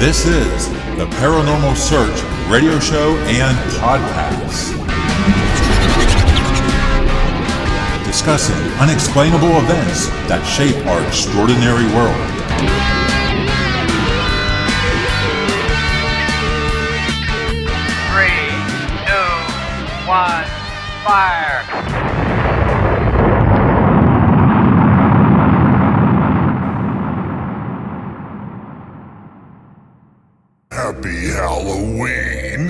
This is the Paranormal Search radio show and podcast. Discussing unexplainable events that shape our extraordinary world. Three, two, one, fire! Happy Halloween!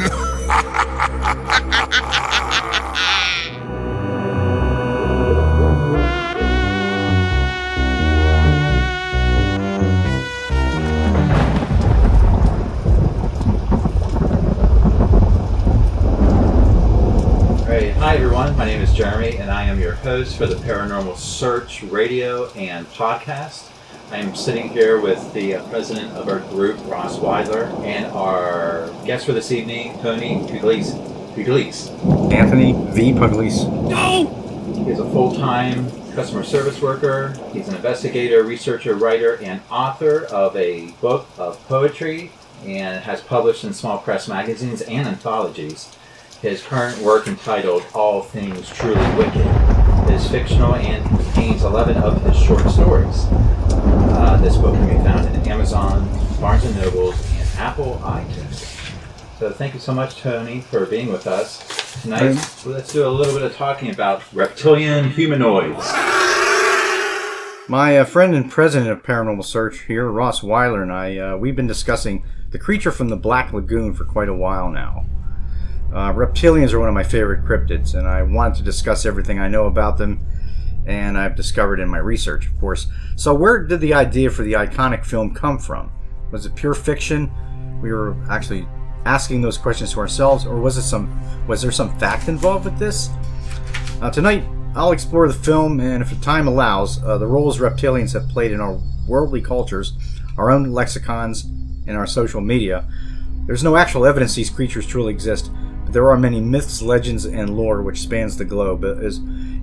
Hey, hi everyone, my name is Jeremy and I am your host for the Paranormal Search radio and podcast. I am sitting here with the president of our group, Ross Weiler, and our guest for this evening, Tony Pugleise. Anthony V. Pugleise. He is a full-time customer service worker. He's an investigator, researcher, writer, and author of a book of poetry and has published in small press magazines and anthologies. His current work, entitled All Things Truly Wicked, is fictional and contains 11 of his short stories. This book can be found in Amazon, Barnes & Nobles, and Apple iTunes. So thank you so much, Tony, for being with us tonight. Let's do a little bit of talking about reptilian humanoids. My friend and president of Paranormal Search here, Ross Weiler, and I, we've been discussing the creature from the Black Lagoon for quite a while now. Reptilians are one of my favorite cryptids, and I wanted to discuss everything I know about them and I've discovered in my research, of course. So where did the idea for the iconic film come from? Was it pure fiction? We were actually asking those questions to ourselves, or was there some fact involved with this? Tonight, I'll explore the film, and if time allows, the roles reptilians have played in our worldly cultures, our own lexicons, and our social media. There's no actual evidence these creatures truly exist, but there are many myths, legends, and lore which spans the globe.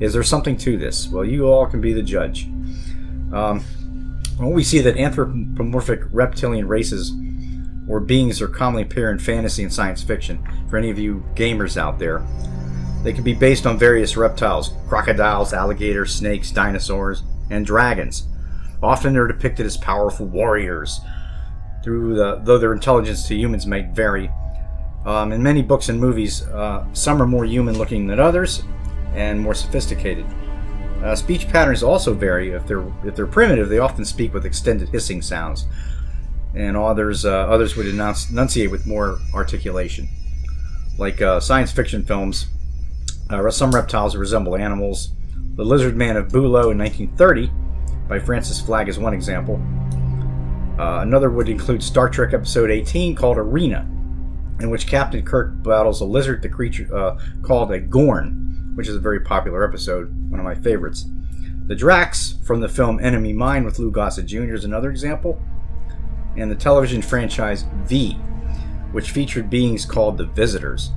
Is there something to this? Well, you all can be the judge. We see that anthropomorphic reptilian races or beings are commonly appear in fantasy and science fiction. For any of you gamers out there, they can be based on various reptiles: crocodiles, alligators, snakes, dinosaurs, and dragons. Often they're depicted as powerful warriors, though their intelligence to humans may vary. In many books and movies, some are more human-looking than others, and more sophisticated. Speech patterns also vary. If they're primitive, they often speak with extended hissing sounds, and others would enunciate with more articulation. Like science fiction films, some reptiles resemble animals. The Lizard Man of Bülow in 1930 by Francis Flagg is one example. Another would include Star Trek Episode 18 called Arena, in which Captain Kirk battles a lizard, the creature called a Gorn, which is a very popular episode, one of my favorites. The Drax from the film Enemy Mine with Lou Gossett Jr. is another example. And the television franchise V, which featured beings called the Visitors.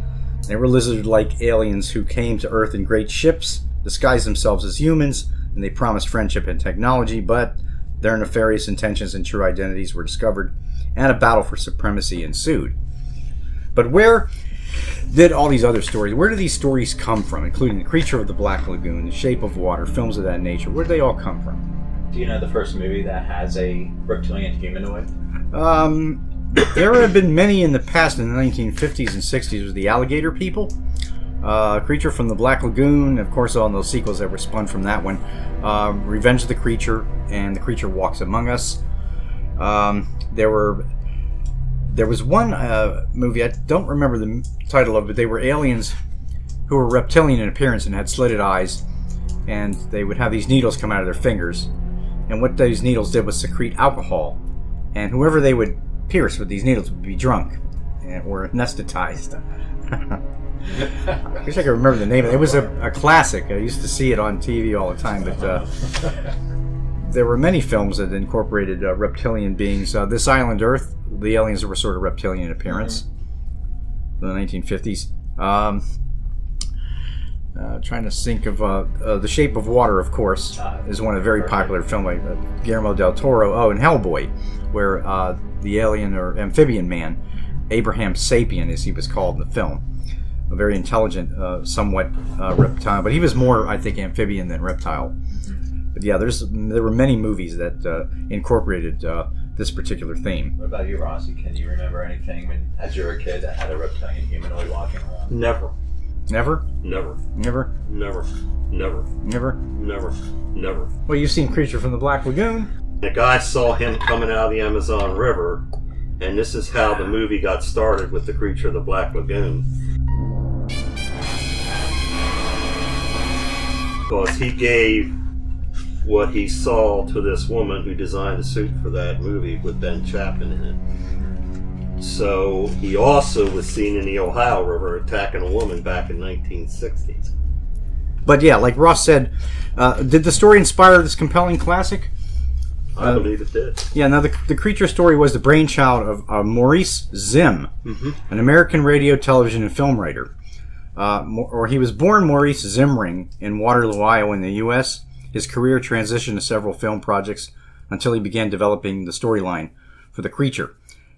They were lizard-like aliens who came to Earth in great ships, disguised themselves as humans, and they promised friendship and technology, but their nefarious intentions and true identities were discovered, and a battle for supremacy ensued. But where did all these other stories, where do these stories come from, including The Creature of the Black Lagoon, The Shape of Water, films of that nature? Where do they all come from? Do you know the first movie that has a reptilian humanoid? There have been many in the past. In the 1950s and 60s was The Alligator People, Creature from the Black Lagoon, of course all those sequels that were spun from that one, Revenge of the Creature, and The Creature Walks Among Us. There was one movie, I don't remember the title of it, but they were aliens who were reptilian in appearance and had slitted eyes, and they would have these needles come out of their fingers, and what those needles did was secrete alcohol, and whoever they would pierce with these needles would be drunk or anesthetized. I wish I could remember the name of it. It was a classic. I used to see it on TV all the time, but there were many films that incorporated reptilian beings. This Island Earth, the aliens were sort of reptilian in appearance in the 1950s. Trying to think of The Shape of Water, of course, is one of the very popular films by Guillermo del Toro. Oh, and Hellboy, where the alien or amphibian man, Abraham Sapien, as he was called in the film, a very intelligent, somewhat reptile, but he was more, I think, amphibian than reptile. But yeah, there were many movies that incorporated this particular theme. What about you, Rossi? Can you remember anything when, as you were a kid, that had a reptilian humanoid walking around? Never. Never? Never. Never? Never. Never. Never? Never. Never. Well, you've seen Creature from the Black Lagoon. The guy saw him coming out of the Amazon River, and this is how the movie got started with the Creature of the Black Lagoon. Because he gave what he saw to this woman who designed the suit for that movie with Ben Chapman in it. So he also was seen in the Ohio River attacking a woman back in 1960s. But yeah, like Ross said, did the story inspire this compelling classic? I believe it did. Yeah, now the creature story was the brainchild of Maurice Zimm, an American radio, television, and film writer. He was born Maurice Zimring in Waterloo, Iowa in the U.S. His career transitioned to several film projects until he began developing the storyline for The Creature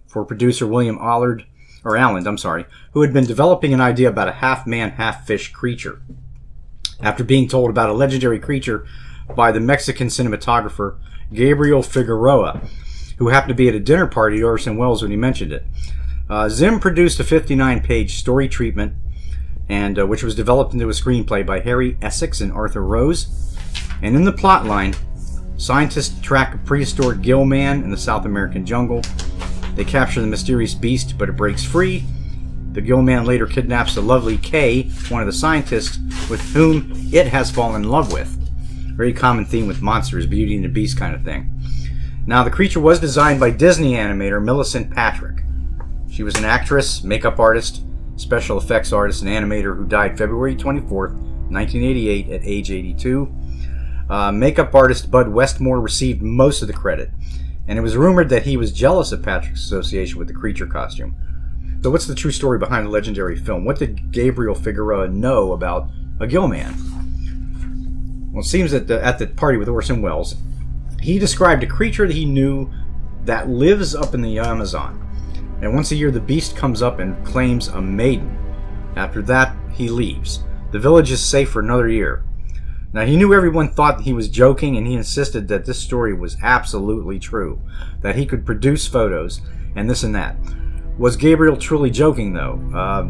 for producer William Alland, who had been developing an idea about a half-man, half-fish creature. After being told about a legendary creature by the Mexican cinematographer Gabriel Figueroa, who happened to be at a dinner party at Orson Welles when he mentioned it, Zimm produced a 59-page story treatment, and which was developed into a screenplay by Harry Essex and Arthur Rose. And in the plot line, scientists track a prehistoric gill man in the South American jungle. They capture the mysterious beast, but it breaks free. The gill man later kidnaps the lovely Kay, one of the scientists with whom it has fallen in love with. Very common theme with monsters, Beauty and the Beast kind of thing. Now, the creature was designed by Disney animator Millicent Patrick. She was an actress, makeup artist, special effects artist, and animator who died February 24th, 1988 at age 82. Makeup artist Bud Westmore received most of the credit, and it was rumored that he was jealous of Patrick's association with the creature costume. So what's the true story behind the legendary film? What did Gabriel Figueroa know about a gill man? Well, it seems that at the party with Orson Welles, he described a creature that he knew that lives up in the Amazon. And once a year, the beast comes up and claims a maiden. After that, he leaves. The village is safe for another year. Now, he knew everyone thought he was joking, and he insisted that this story was absolutely true, that he could produce photos, and this and that. Was Gabriel truly joking, though?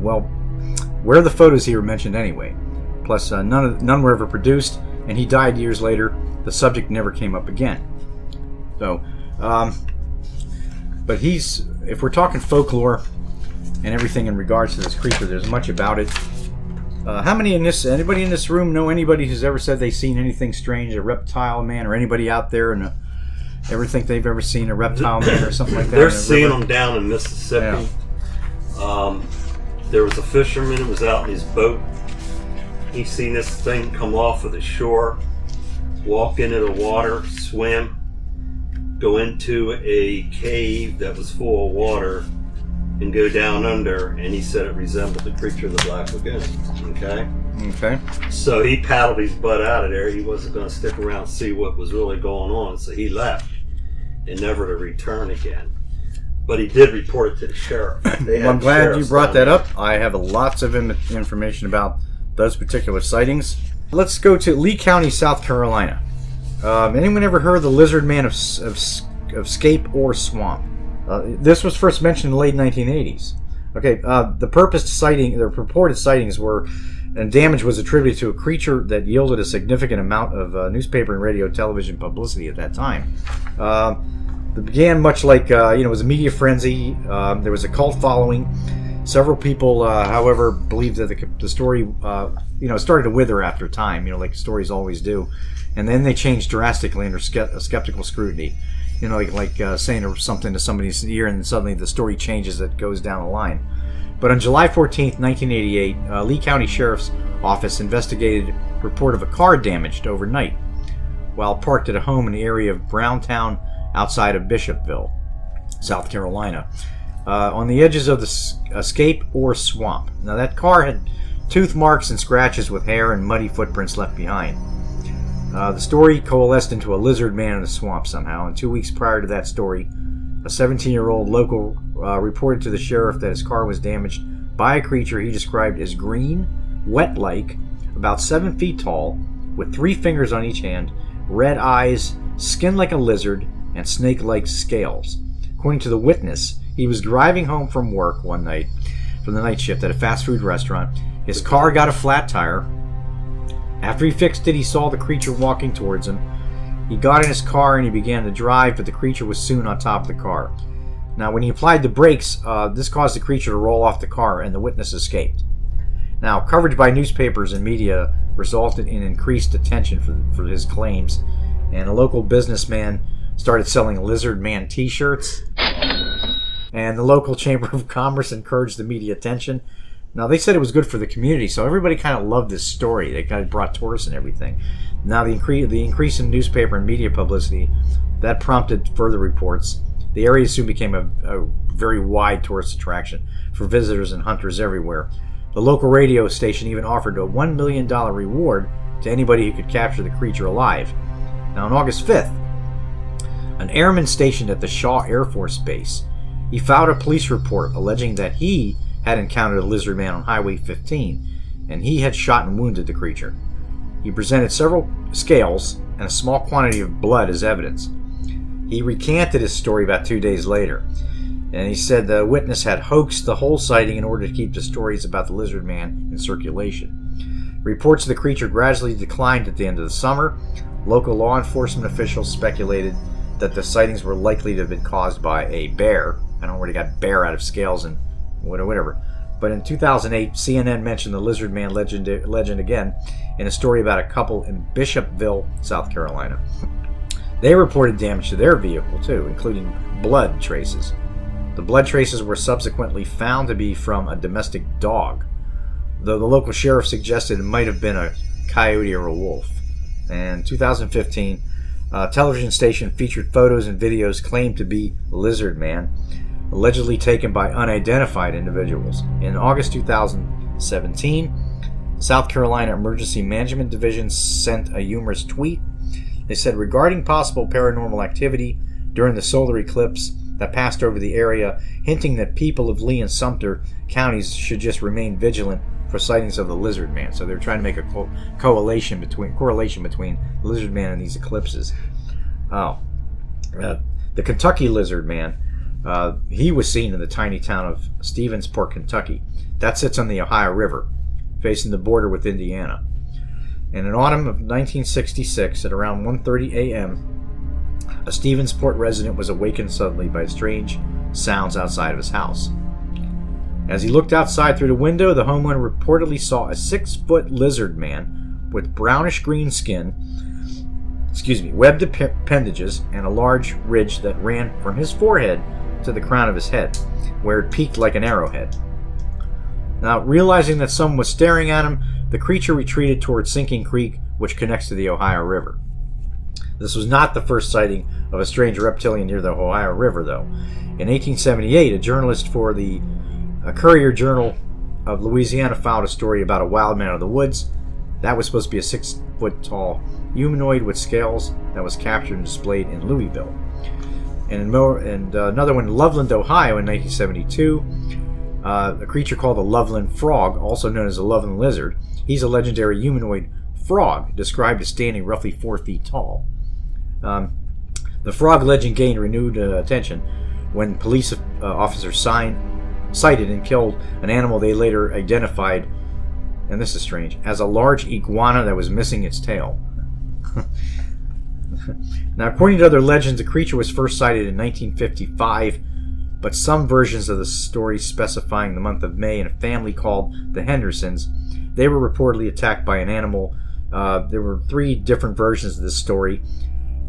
Well, where are the photos he mentioned anyway? Plus, none were ever produced, and he died years later. The subject never came up again. So, but if we're talking folklore and everything in regards to this creature, there's much about it. Anybody in this room know anybody who's ever said they've seen anything strange, a reptile man, or anybody out there ever think they've ever seen a reptile man or something like that? They're seeing them down in Mississippi. Yeah. There was a fisherman who was out in his boat. He seen this thing come off of the shore, walk into the water, swim, go into a cave that was full of water, and go down under, and he said it resembled the Creature of the Black Lagoon. Okay? So he paddled his butt out of there. He wasn't going to stick around and see what was really going on, so he left, and never to return again. But he did report it to the sheriff. Well, I'm glad you brought that up. I have lots of information about those particular sightings. Let's go to Lee County, South Carolina. Anyone ever heard of the lizard man of Scape or Swamp? This was first mentioned in the late 1980s. Okay, the purported sightings were, and damage was attributed to a creature that yielded a significant amount of newspaper and radio television publicity at that time. It began much like, it was a media frenzy. There was a cult following. Several people, however, believed that the story, started to wither after time, like stories always do. And then they changed drastically under skeptical scrutiny. Like saying something to somebody's ear, and suddenly the story changes. It goes down the line. But on July 14th, 1988, Lee County Sheriff's Office investigated a report of a car damaged overnight while parked at a home in the area of Browntown outside of Bishopville, South Carolina, on the edges of the Scape or Swamp. Now, that car had tooth marks and scratches with hair and muddy footprints left behind. The story coalesced into a lizard man in the swamp somehow, and 2 weeks prior to that story, a 17-year-old local reported to the sheriff that his car was damaged by a creature he described as green, wet-like, about 7 feet tall, with 3 fingers on each hand, red eyes, skin like a lizard, and snake-like scales. According to the witness, he was driving home from work one night, from the night shift at a fast food restaurant. His car got a flat tire. After he fixed it, he saw the creature walking towards him. He got in his car and he began to drive, but the creature was soon on top of the car. Now, when he applied the brakes, this caused the creature to roll off the car, and the witness escaped. Now, coverage by newspapers and media resulted in increased attention for his claims, and a local businessman started selling Lizard Man t-shirts, and the local Chamber of Commerce encouraged the media attention. Now, they said it was good for the community, so everybody kind of loved this story. They kind of brought tourists and everything. Now, the increase in newspaper and media publicity, that prompted further reports. The area soon became a very wide tourist attraction for visitors and hunters everywhere. The local radio station even offered a $1 million reward to anybody who could capture the creature alive. Now, on August 5th, an airman stationed at the Shaw Air Force Base, he filed a police report alleging that he had encountered a lizard man on Highway 15, and he had shot and wounded the creature. He presented several scales and a small quantity of blood as evidence. He recanted his story about 2 days later, and he said the witness had hoaxed the whole sighting in order to keep the stories about the lizard man in circulation. Reports of the creature gradually declined at the end of the summer. Local law enforcement officials speculated that the sightings were likely to have been caused by a bear. I don't know where they got bear out of scales and whatever. But in 2008, CNN mentioned the lizard man legend again in a story about a couple in Bishopville, South Carolina. They reported damage to their vehicle too, including blood traces. The blood traces were subsequently found to be from a domestic dog, though the local sheriff suggested it might have been a coyote or a wolf. And in 2015, a television station featured photos and videos claimed to be Lizard Man, allegedly taken by unidentified individuals. In August 2017, South Carolina Emergency Management Division sent a humorous tweet. They said, regarding possible paranormal activity during the solar eclipse that passed over the area, hinting that people of Lee and Sumter counties should just remain vigilant for sightings of the Lizard Man. So they're trying to make a correlation between Lizard Man and these eclipses. The Kentucky Lizard Man, he was seen in the tiny town of Stephensport, Kentucky. That sits on the Ohio River, facing the border with Indiana. And in autumn of 1966, at around 1:30 a.m., a Stephensport resident was awakened suddenly by strange sounds outside of his house. As he looked outside through the window, the homeowner reportedly saw a 6-foot lizard man with brownish-green skin, webbed appendages, and a large ridge that ran from his forehead to the crown of his head, where it peaked like an arrowhead. Now, realizing that someone was staring at him, the creature retreated towards Sinking Creek, which connects to the Ohio River. This was not the first sighting of a strange reptilian near the Ohio River, though. In 1878, a journalist for the Courier Journal of Louisiana filed a story about a wild man of the woods. That was supposed to be a 6-foot-tall humanoid with scales that was captured and displayed in Louisville. And another one in Loveland, Ohio in 1972, a creature called the Loveland Frog, also known as the Loveland Lizard. He's a legendary humanoid frog, described as standing roughly 4 feet tall. The frog legend gained renewed attention when police officers sighted and killed an animal they later identified, and this is strange, as a large iguana that was missing its tail. Now, according to other legends, the creature was first sighted in 1955, but some versions of the story specifying the month of May in a family called the Hendersons, they were reportedly attacked by an animal. There were 3 different versions of this story,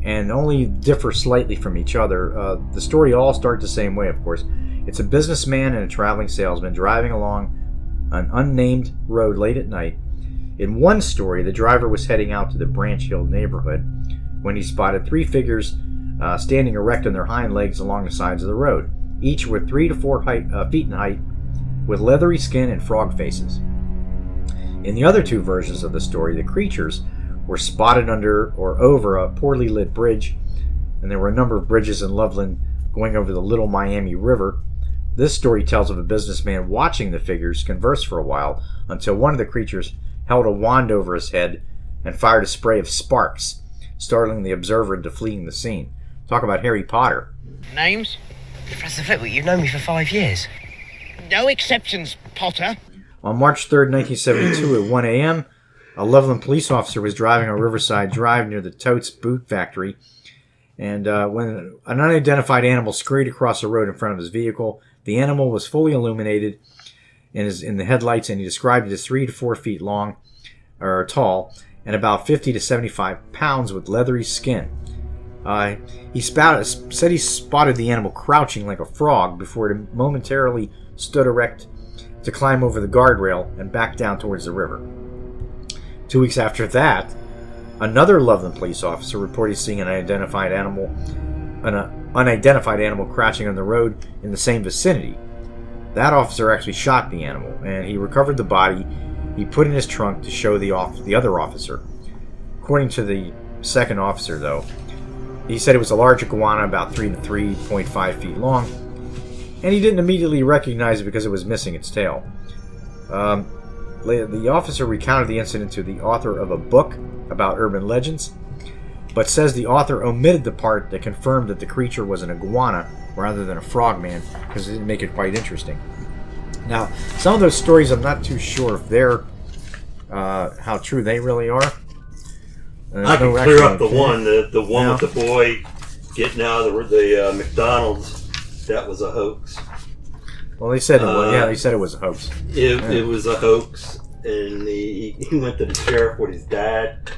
and only differ slightly from each other. The story all start the same way, of course. It's a businessman and a traveling salesman driving along an unnamed road late at night. In one story, the driver was heading out to the Branch Hill neighborhood when he spotted 3 figures standing erect on their hind legs along the sides of the road. Each were 3 to 4 feet in height, with leathery skin and frog faces. In the other two versions of the story, the creatures were spotted under or over a poorly lit bridge, and there were a number of bridges in Loveland going over the Little Miami River. This story tells of a businessman watching the figures converse for a while until one of the creatures held a wand over his head and fired a spray of sparks, startling the observer into fleeing the scene. Talk about Harry Potter. Names? Professor Flitwick, you've known me for 5 years. No exceptions, Potter. On March 3rd, 1972 at 1 a.m., a Loveland police officer was driving on Riverside Drive near the Totes Boot Factory, and when an unidentified animal scurried across the road in front of his vehicle, the animal was fully illuminated in the headlights, and he described it as 3 to 4 feet long, or tall, and about 50 to 75 pounds with leathery skin. He said he spotted the animal crouching like a frog before it momentarily stood erect to climb over the guardrail and back down towards the river. 2 weeks after that, another Loveland police officer reported seeing an unidentified animal crouching on the road in the same vicinity. That officer actually shot the animal, and he recovered the body he put in his trunk to show the other officer. According to the second officer, though, he said it was a large iguana about 3 to 3.5 feet long, and he didn't immediately recognize it because it was missing its tail. The officer recounted the incident to the author of a book about urban legends, but says the author omitted the part that confirmed that the creature was an iguana rather than a frogman, because it didn't make it quite interesting. Now, some of those stories I'm not too sure if they're how true they really are. I can clear up the one with the boy getting out of the McDonald's. That was a hoax. Well, they said it was. Yeah, they said it was a hoax. It was a hoax, and he went to the sheriff with his dad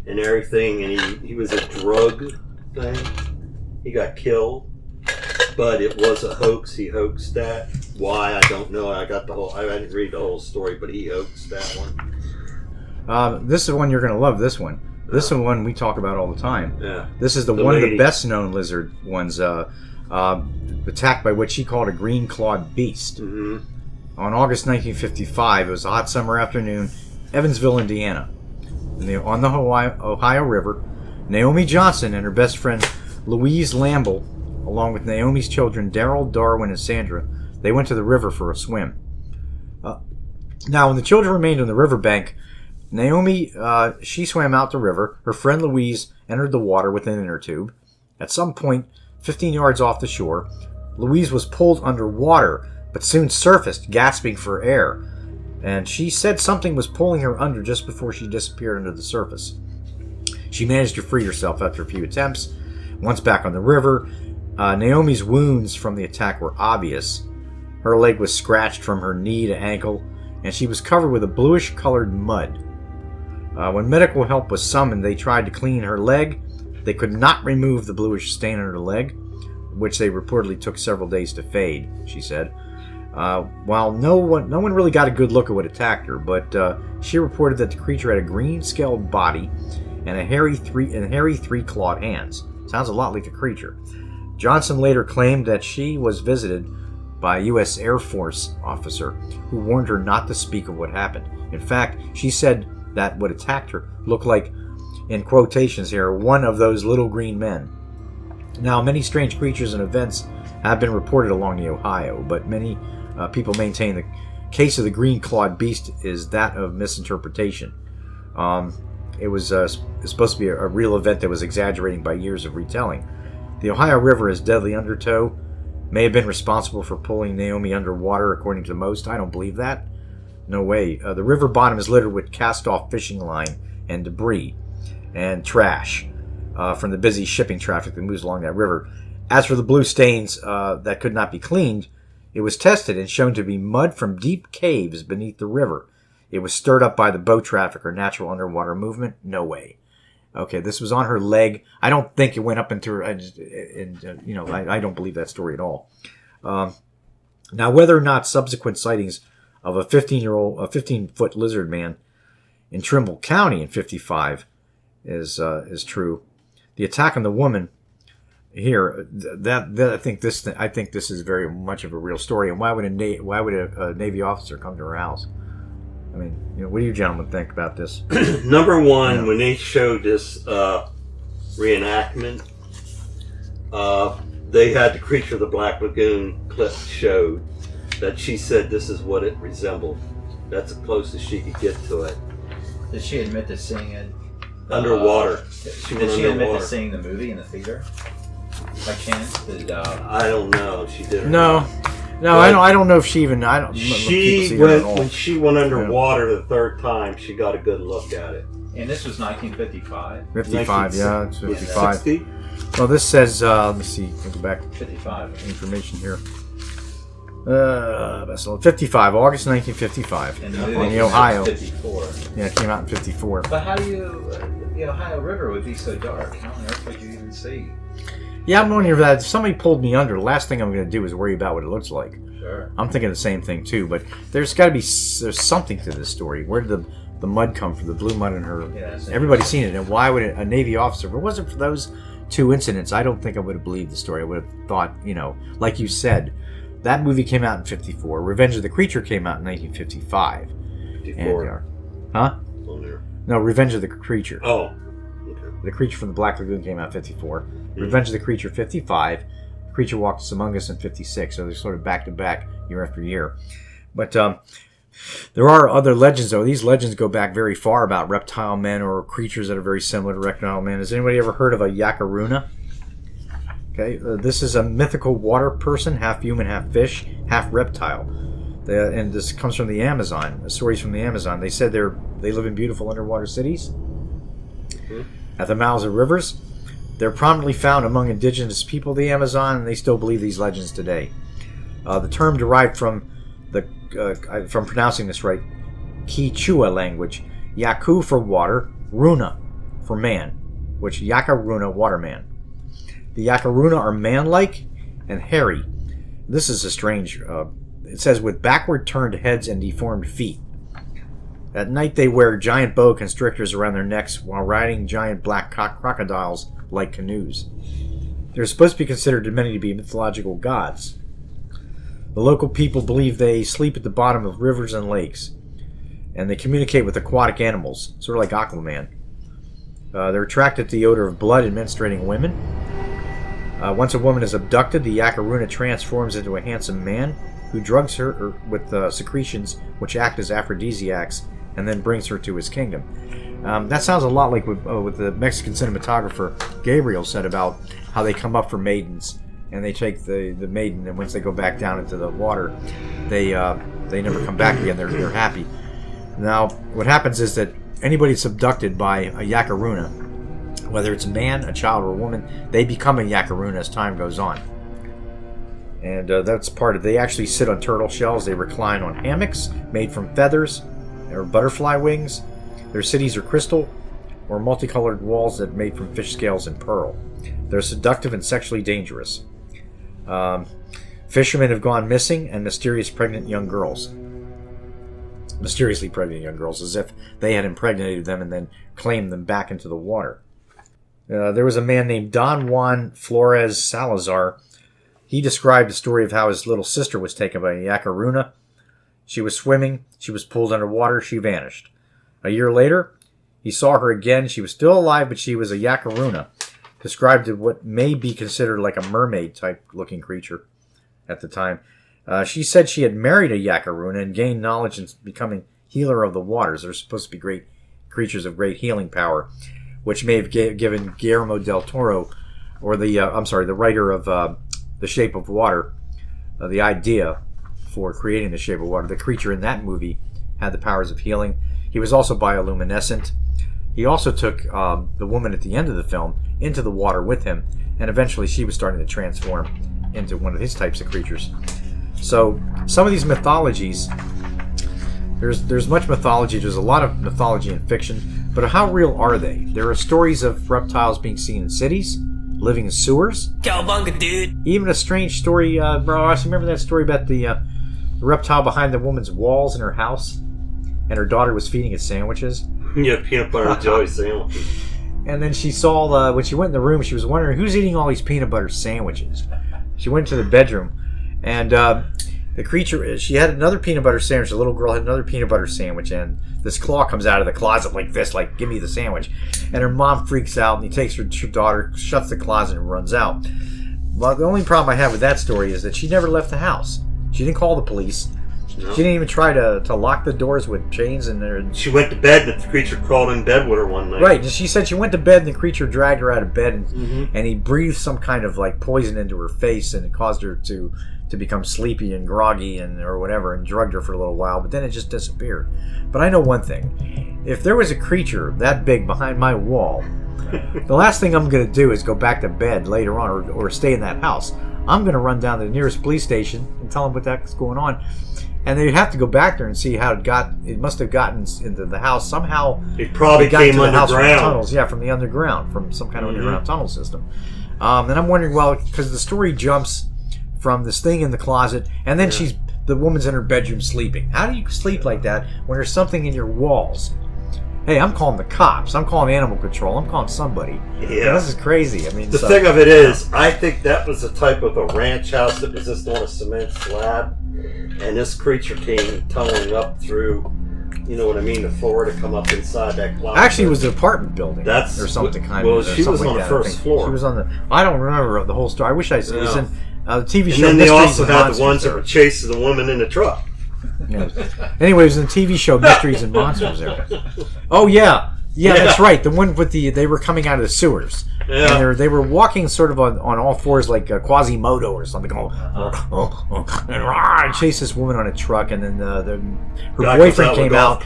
and everything, and he was a drug thing. He got killed, but it was a hoax. He hoaxed that. Why, I don't know. I didn't read the whole story, but he hoaxed that one. This is one you're going to love. This one. This is one we talk about all the time. Yeah. This is one of the best known lizard ones. Attacked by what she called a green-clawed beast. Mm-hmm. On August 1955, it was a hot summer afternoon, Evansville, Indiana. On the Ohio River, Naomi Johnson and her best friend Louise Lamble, along with Naomi's children Daryl, Darwin, and Sandra, they went to the river for a swim. Now, when the children remained on the riverbank, Naomi, she swam out the river. Her friend Louise entered the water with an inner tube. At some point, 15 yards off the shore, Louise was pulled underwater, but soon surfaced, gasping for air. And she said something was pulling her under just before she disappeared under the surface. She managed to free herself after a few attempts. Once back on the river, Naomi's wounds from the attack were obvious. Her leg was scratched from her knee to ankle, and she was covered with a bluish-colored mud. When medical help was summoned, they tried to clean her leg. They could not remove the bluish stain on her leg, which they reportedly took several days to fade, she said. While no one really got a good look at what attacked her, but she reported that the creature had a green-scaled body and hairy three-clawed hands. Sounds a lot like a creature. Johnson later claimed that she was visited by a U.S. Air Force officer who warned her not to speak of what happened. In fact, she said that what attacked her looked like, in quotations here, one of those little green men. Now, many strange creatures and events have been reported along the Ohio, but many people maintain the case of the green-clawed beast is that of misinterpretation. It was supposed to be a real event that was exaggerating by years of retelling. The Ohio River is deadly undertow, may have been responsible for pulling Naomi underwater, according to most. I don't believe that. No way. The river bottom is littered with cast-off fishing line and debris and trash from the busy shipping traffic that moves along that river. As for the blue stains that could not be cleaned, it was tested and shown to be mud from deep caves beneath the river. It was stirred up by the boat traffic or natural underwater movement. No way. Okay, this was on her leg. I don't think it went up into her. I don't believe that story at all. Now, whether or not subsequent sightings of a 15-foot lizard man in Trimble County in '55 is true, the attack on the woman here, I think this is very much of a real story. And why would a Navy officer come to her house? mean, what do you gentlemen think about this? Number one, when they showed this reenactment, they had the Creature of the Black Lagoon clip showed that she said this is what it resembled. That's the closest she could get to it. Did she admit to seeing it? Underwater. Did she admit to seeing the movie in the theater? By chance? I don't know. She did. No, I don't know if she even. I don't. When she went underwater the third time, she got a good look at it. And this was 1955. 55, yeah, it's 55. 60? Well, this says. Let me see. I'll go back. 55. Information here. 55, August 1955, in Ohio. 54. Yeah, it came out in 54. But how do you? The Ohio River would be so dark. How on earth would you even see? Yeah, I'm wondering if that. If somebody pulled me under, the last thing I'm going to do is worry about what it looks like. Sure. I'm thinking the same thing too, but there's got to be something to this story. Where did the mud come from? The blue mud in her. Yeah, everybody's seen it, and why would a Navy officer? If it wasn't for those two incidents, I don't think I would have believed the story. I would have thought, like you said, that movie came out in 54. Revenge of the Creature came out in 1955. 54. Huh? No, Revenge of the Creature. Oh. Okay. The Creature from the Black Lagoon came out in 54. Revenge of the Creature 55. The Creature Walks Among Us in 56. So they're sort of back to back year after year. But there are other legends, though. These legends go back very far about reptile men or creatures that are very similar to reptile men. Has anybody ever heard of a Yakaruna? Okay, this is a mythical water person, half human, half fish, half reptile. And this comes from the Amazon. Stories from the Amazon. They said they live in beautiful underwater cities at the mouths of rivers. They're prominently found among indigenous people of the Amazon, and they still believe these legends today. The term derived from from pronouncing this right, Quichua language, Yaku for water, Runa for man, which Yakaruna, waterman. The Yakaruna are man-like and hairy. This is a strange. It says with backward turned heads and deformed feet. At night they wear giant boa constrictors around their necks while riding giant black crocodiles like canoes. They're supposed to be considered to many to be mythological gods. The local people believe they sleep at the bottom of rivers and lakes, and they communicate with aquatic animals, sort of like Aquaman. They're attracted to the odor of blood in menstruating women. Once a woman is abducted, the Yakaruna transforms into a handsome man who drugs her with secretions which act as aphrodisiacs and then brings her to his kingdom. That sounds a lot like what the Mexican cinematographer Gabriel said about how they come up for maidens and they take the maiden, and once they go back down into the water, they never come back again. They're happy. Now, what happens is that anybody that's abducted by a Yakaruna, whether it's a man, a child, or a woman, they become a Yakaruna as time goes on. And that's part of. They actually sit on turtle shells. They recline on hammocks made from feathers or butterfly wings. Their cities are crystal or multicolored walls that are made from fish scales and pearl. They're seductive and sexually dangerous. Fishermen have gone missing, and mysteriously pregnant young girls, as if they had impregnated them and then claimed them back into the water. There was a man named Don Juan Flores Salazar. He described the story of how his little sister was taken by a Yakaruna. She was swimming. She was pulled underwater. She vanished. A year later, he saw her again. She was still alive, but she was a Yakaruna, described as what may be considered like a mermaid-type looking creature at the time. She said she had married a Yakaruna and gained knowledge in becoming healer of the waters. They're supposed to be great creatures of great healing power, which may have given Guillermo del Toro, or the writer of The Shape of Water, the idea for creating The Shape of Water. The creature in that movie had the powers of healing. He was also bioluminescent. He also took the woman at the end of the film into the water with him, and eventually she was starting to transform into one of his types of creatures. So some of these mythologies, there's much mythology. There's a lot of mythology in fiction, but how real are they? There are stories of reptiles being seen in cities, living in sewers. Cowabunga, dude. Even a strange story, bro. I remember that story about the reptile behind the woman's walls in her house, and her daughter was feeding it sandwiches. Yeah, peanut butter and jelly sandwiches. And then she saw, when she went in the room, she was wondering who's eating all these peanut butter sandwiches. She went to the bedroom, and The creature is. She had another peanut butter sandwich. The little girl had another peanut butter sandwich, and this claw comes out of the closet like this, like, give me the sandwich. And her mom freaks out, and he takes her daughter, shuts the closet, and runs out. Well, the only problem I have with that story is that she never left the house. She didn't call the police. No. She didn't even try to lock the doors with chains in there. She went to bed, and the creature crawled in bed with her one night. Right. She said she went to bed, and the creature dragged her out of bed, and he breathed some kind of like poison into her face, and it caused her to become sleepy and groggy or whatever, and drugged her for a little while, but then it just disappeared. But I know one thing. If there was a creature that big behind my wall, the last thing I'm going to do is go back to bed later on or stay in that house. I'm going to run down to the nearest police station and tell them what that's going on. And they'd have to go back there and see how it must have gotten into the house somehow. It probably came underground. From the tunnels, from the underground, from some kind of underground tunnel system. And I'm wondering, well, because the story jumps from this thing in the closet, and then the woman's in her bedroom sleeping. How do you sleep like that when there's something in your walls? Hey, I'm calling the cops. I'm calling animal control. I'm calling somebody. Yeah, this is crazy. I mean, the thing of it is, I think that was the type of a ranch house that was just on a cement slab, and this creature came tunneling up through, you know what I mean, the floor to come up inside that closet. Actually, it was an apartment building. Or something kind of. Well, she was on the first floor. She was on the. I don't remember the whole story. I wish I was in the TV show. And then they also had the ones that were chasing the woman in the truck. Yeah. Anyway, it was in the TV show Mysteries and Monsters there. Oh yeah, that's right. The one with they were coming out of the sewers. Yeah. And they were walking sort of on all fours like Quasimodo or something. And chased this woman on a truck, and then her boyfriend came out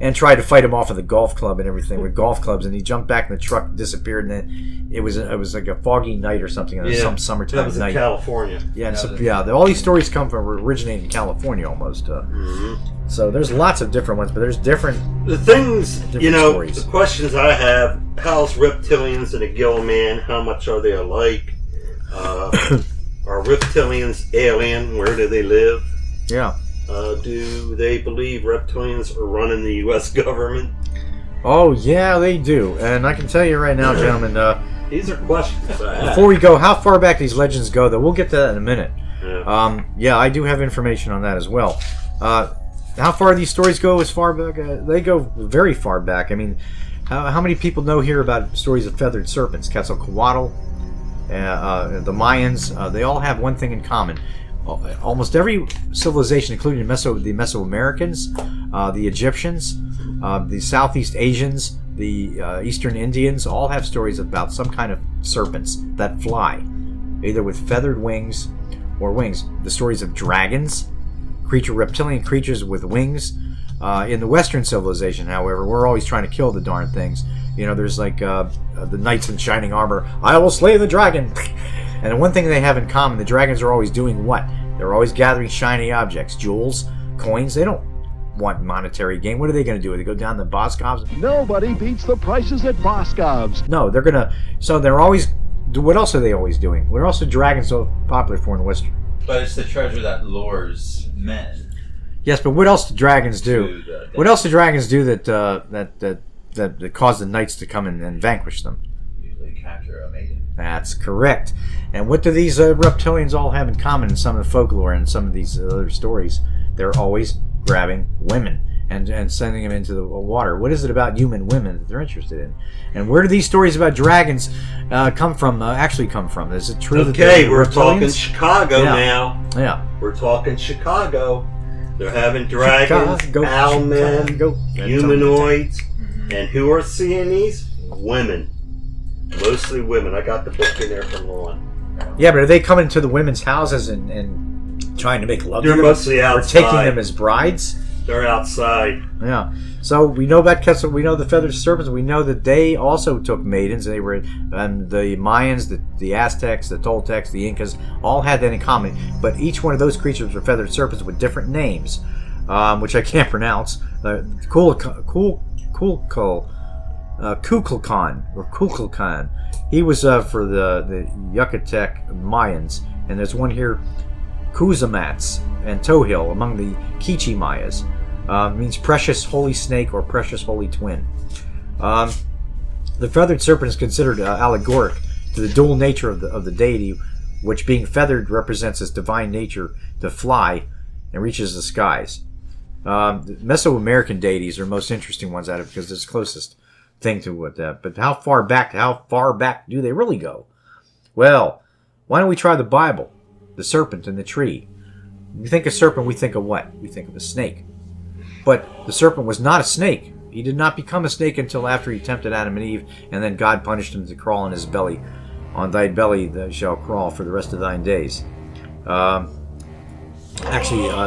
and tried to fight him off of the golf club and everything with golf clubs, and he jumped back in the truck and disappeared, and then it was like a foggy night or something, some summertime night. That was in California. All these stories originating in California almost. So there's lots of different ones, but there's different things, stories. The questions I have, how's reptilians and a gill man, how much are they alike? Are reptilians alien? Where do they live? Yeah. Do they believe reptilians are running the U.S. government? Oh, yeah, they do. And I can tell you right now, gentlemen, these are questions I have. Before we go, how far back these legends go, though, we'll get to that in a minute. Yeah, I do have information on that as well. How far these stories go as far back? They go very far back. I mean, how many people know here about stories of feathered serpents? Quetzalcoatl, the Mayans, they all have one thing in common. Almost every civilization, including the Mesoamericans, the Egyptians, the Southeast Asians, the Eastern Indians, all have stories about some kind of serpents that fly, either with feathered wings or wings. The stories of dragons, reptilian creatures with wings. In the Western civilization, however, we're always trying to kill the darn things. There's like the knights in shining armor. I will slay the dragon. And the one thing they have in common, the dragons are always doing what? They're always gathering shiny objects, jewels, coins. They don't want monetary gain. What are they going to do? They go down to Boscov's? Nobody beats the prices at Boscov's. No, they're going to... So they're always... What else are they always doing? What else are dragons so popular for in the Western? But it's the treasure that lures men. Yes, but what else do dragons do? What else do dragons do that cause the knights to come and vanquish them? Usually capture a maiden. That's correct. And what do these reptilians all have in common in some of the folklore and some of these other stories? They're always grabbing women and sending them into the water. What is it about human women that they're interested in? And where do these stories about dragons actually come from? Is it true that we're talking Chicago now. Yeah. We're talking Chicago. They're having dragons, owlmen, humanoids. And who are seeing these? Women. Mostly women. I got the book in there from Lauren. Yeah, but are they coming to the women's houses and trying to make love to them? They're mostly outside. Or taking them as brides? They're outside. Yeah. So we know about Quetzal. We know the feathered serpents. We know that they also took maidens. They were the Mayans, the Aztecs, the Toltecs, the Incas, all had that in common. But each one of those creatures were feathered serpents with different names, which I can't pronounce. Kukulkan. He was for the Yucatec Mayans, and there's one here, Kuzamats and Tohil among the Quiche Mayas. Means precious holy snake or precious holy twin. The feathered serpent is considered allegoric to the dual nature of the deity, which being feathered represents his divine nature to fly, and reaches the skies. The Mesoamerican deities are most interesting ones out of it because it's the closest thing to what that. But how far back do they really go? Well, why don't we try the Bible? The serpent and the tree. When we think of serpent, we think of what? We think of a snake. But the serpent was not a snake. He did not become a snake until after he tempted Adam and Eve, and then God punished him to crawl on his belly. On thy belly thou shalt crawl for the rest of thine days. The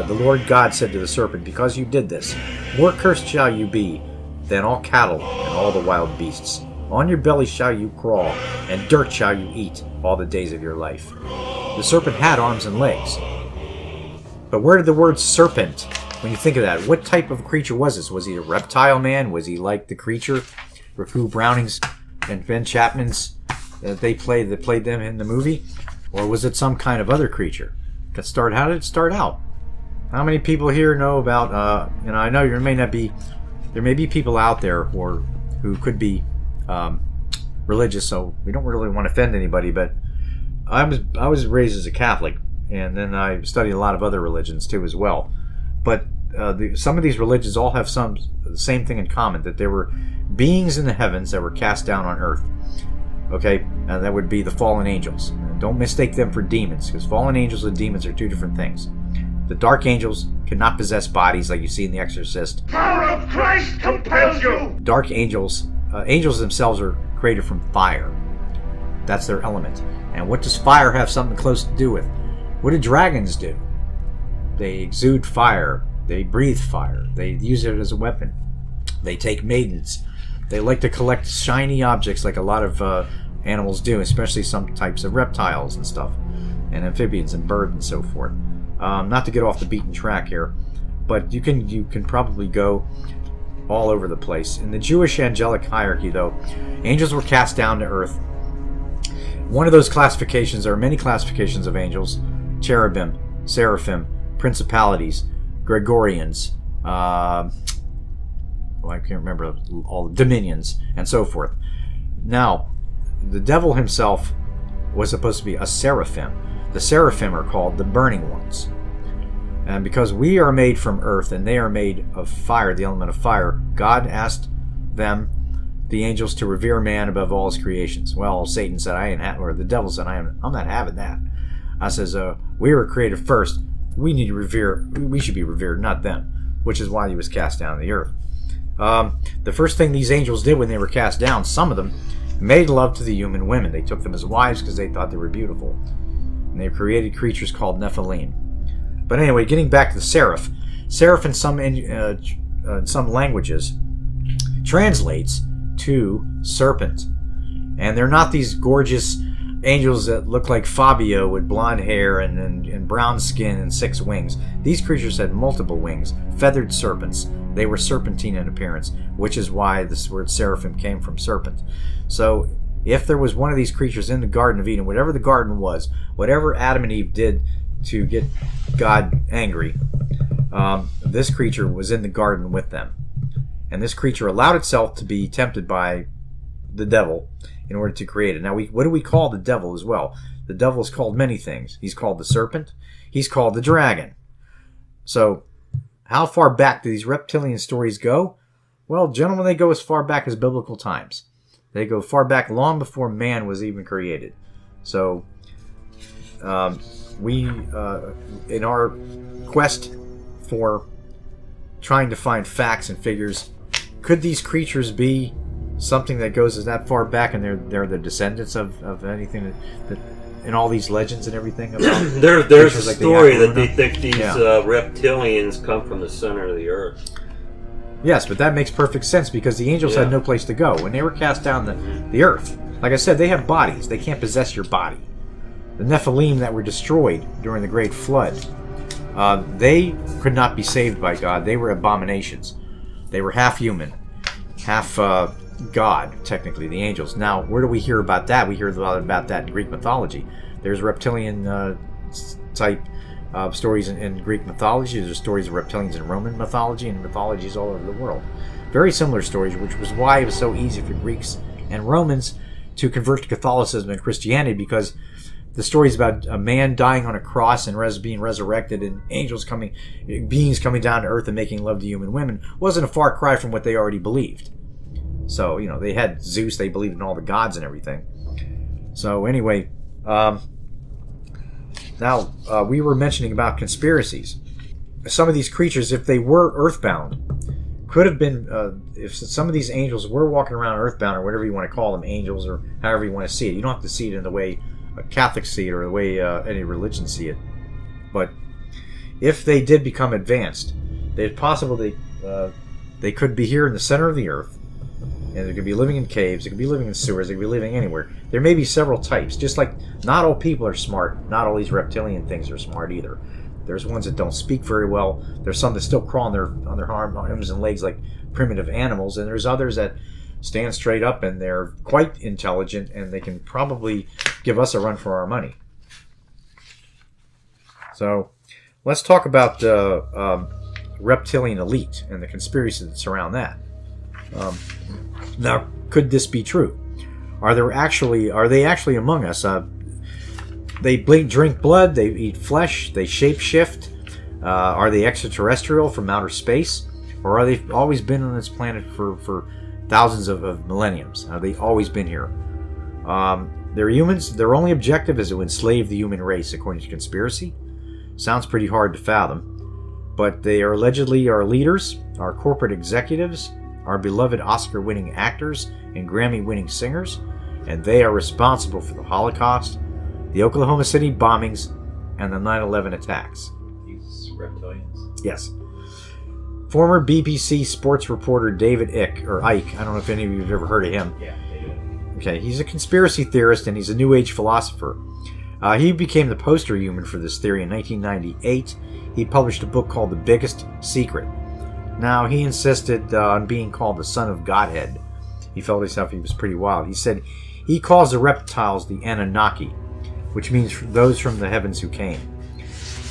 Lord God said to the serpent, because you did this, more cursed shall you be than all cattle and all the wild beasts. On your belly shall you crawl, and dirt shall you eat all the days of your life. The serpent had arms and legs. But where did the word serpent, when you think of that, what type of creature was this? Was he a reptile man? Was he like the creature for who Browning's and Ben Chapman's that played them in the movie? Or was it some kind of other creature? How did it start out? How many people here know about, I know there may be people out there who could be religious, so we don't really want to offend anybody, but I was raised as a Catholic, and then I studied a lot of other religions too as well. But some of these religions all have the same thing in common, that there were beings in the heavens that were cast down on earth. Okay, and that would be the fallen angels. Don't mistake them for demons, because fallen angels and demons are two different things. The dark angels cannot possess bodies like you see in The Exorcist. Power of Christ compels you! Dark angels, angels themselves are created from fire. That's their element. And what does fire have something close to do with? What do dragons do? They exude fire. They breathe fire. They use it as a weapon. They take maidens. They like to collect shiny objects like a lot of animals do, especially some types of reptiles and stuff, and amphibians and birds and so forth. Not to get off the beaten track here, but you can probably go all over the place. In the Jewish angelic hierarchy, though, angels were cast down to earth. One of those classifications, there are many classifications of angels: cherubim, seraphim, principalities, Gregorians, I can't remember all the dominions, and so forth. Now, the devil himself was supposed to be a seraphim. The seraphim are called the burning ones. And because we are made from earth and they are made of fire, the element of fire, God asked them, the angels, to revere man above all his creations. Well, Satan said, the devil said, I'm not having that. I says, we were created first. We should be revered, not them, which is why he was cast down to the earth. The first thing these angels did when they were cast down, some of them made love to the human women. They took them as wives because they thought they were beautiful. And they created creatures called Nephilim. But anyway, getting back to the seraph. Seraph in some languages translates to serpent. And they're not these gorgeous angels that look like Fabio with blonde hair and brown skin and 6 wings. These creatures had multiple wings, feathered serpents. They were serpentine in appearance, which is why this word seraphim came from serpent. So if there was one of these creatures in the Garden of Eden, whatever the garden was, whatever Adam and Eve did to get God angry, this creature was in the garden with them. And this creature allowed itself to be tempted by the devil in order to create it. Now, what do we call the devil as well? The devil is called many things. He's called the serpent. He's called the dragon. So, how far back do these reptilian stories go? Well, gentlemen, they go as far back as biblical times. They go far back, long before man was even created. So, we, in our quest for trying to find facts and figures, could these creatures be something that goes that far back, and they're the descendants of anything that in all these legends and everything about there's a story that they think these reptilians come from the center of the earth. Yes, but that makes perfect sense because the angels had no place to go when they were cast down the earth. Like I said, they have bodies. They can't possess your body. The Nephilim that were destroyed during the Great Flood, they could not be saved by God. They were abominations. They were half human, half God, technically, the angels. Now, where do we hear about that? We hear a lot about that in Greek mythology. There's reptilian type stories in Greek mythology. There's stories of reptilians in Roman mythology and mythologies all over the world. Very similar stories, which was why it was so easy for Greeks and Romans to convert to Catholicism and Christianity, because the stories about a man dying on a cross and being resurrected, and beings coming down to earth and making love to human women wasn't a far cry from what they already believed. So, they had Zeus, they believed in all the gods and everything. So anyway, now we were mentioning about conspiracies. Some of these creatures, if they were earthbound, could have been, if some of these angels were walking around earthbound, or whatever you want to call them, angels, or however you want to see it. You don't have to see it in the way Catholics see it or the way any religion see it. But if they did become advanced, it's possible they could be here in the center of the earth, and they could be living in caves, they could be living in sewers, they could be living anywhere. There may be several types. Just like not all people are smart, not all these reptilian things are smart either. There's ones that don't speak very well. There's some that still crawl on their arms and legs like primitive animals, and there's others that stand straight up and they're quite intelligent, and they can probably give us a run for our money. So let's talk about the reptilian elite and the conspiracies that surround that. Now, could this be true? Are they actually among us? They drink blood, they eat flesh, they shapeshift. Are they extraterrestrial from outer space? Or are they always been on this planet for thousands of millenniums? Have they always been here? They're humans. Their only objective is to enslave the human race, according to conspiracy. Sounds pretty hard to fathom. But they are allegedly our leaders, our corporate executives, our beloved Oscar-winning actors and Grammy-winning singers, and they are responsible for the Holocaust, the Oklahoma City bombings, and the 9/11 attacks. These reptilians? Yes. Former BBC sports reporter David Icke, I don't know if any of you have ever heard of him. Yeah, David. Okay, he's a conspiracy theorist and he's a New Age philosopher. He became the poster human for this theory in 1998. He published a book called The Biggest Secret. Now, he insisted on being called the Son of Godhead. He felt himself he was pretty wild. He said he calls the reptiles the Anunnaki, which means those from the heavens who came.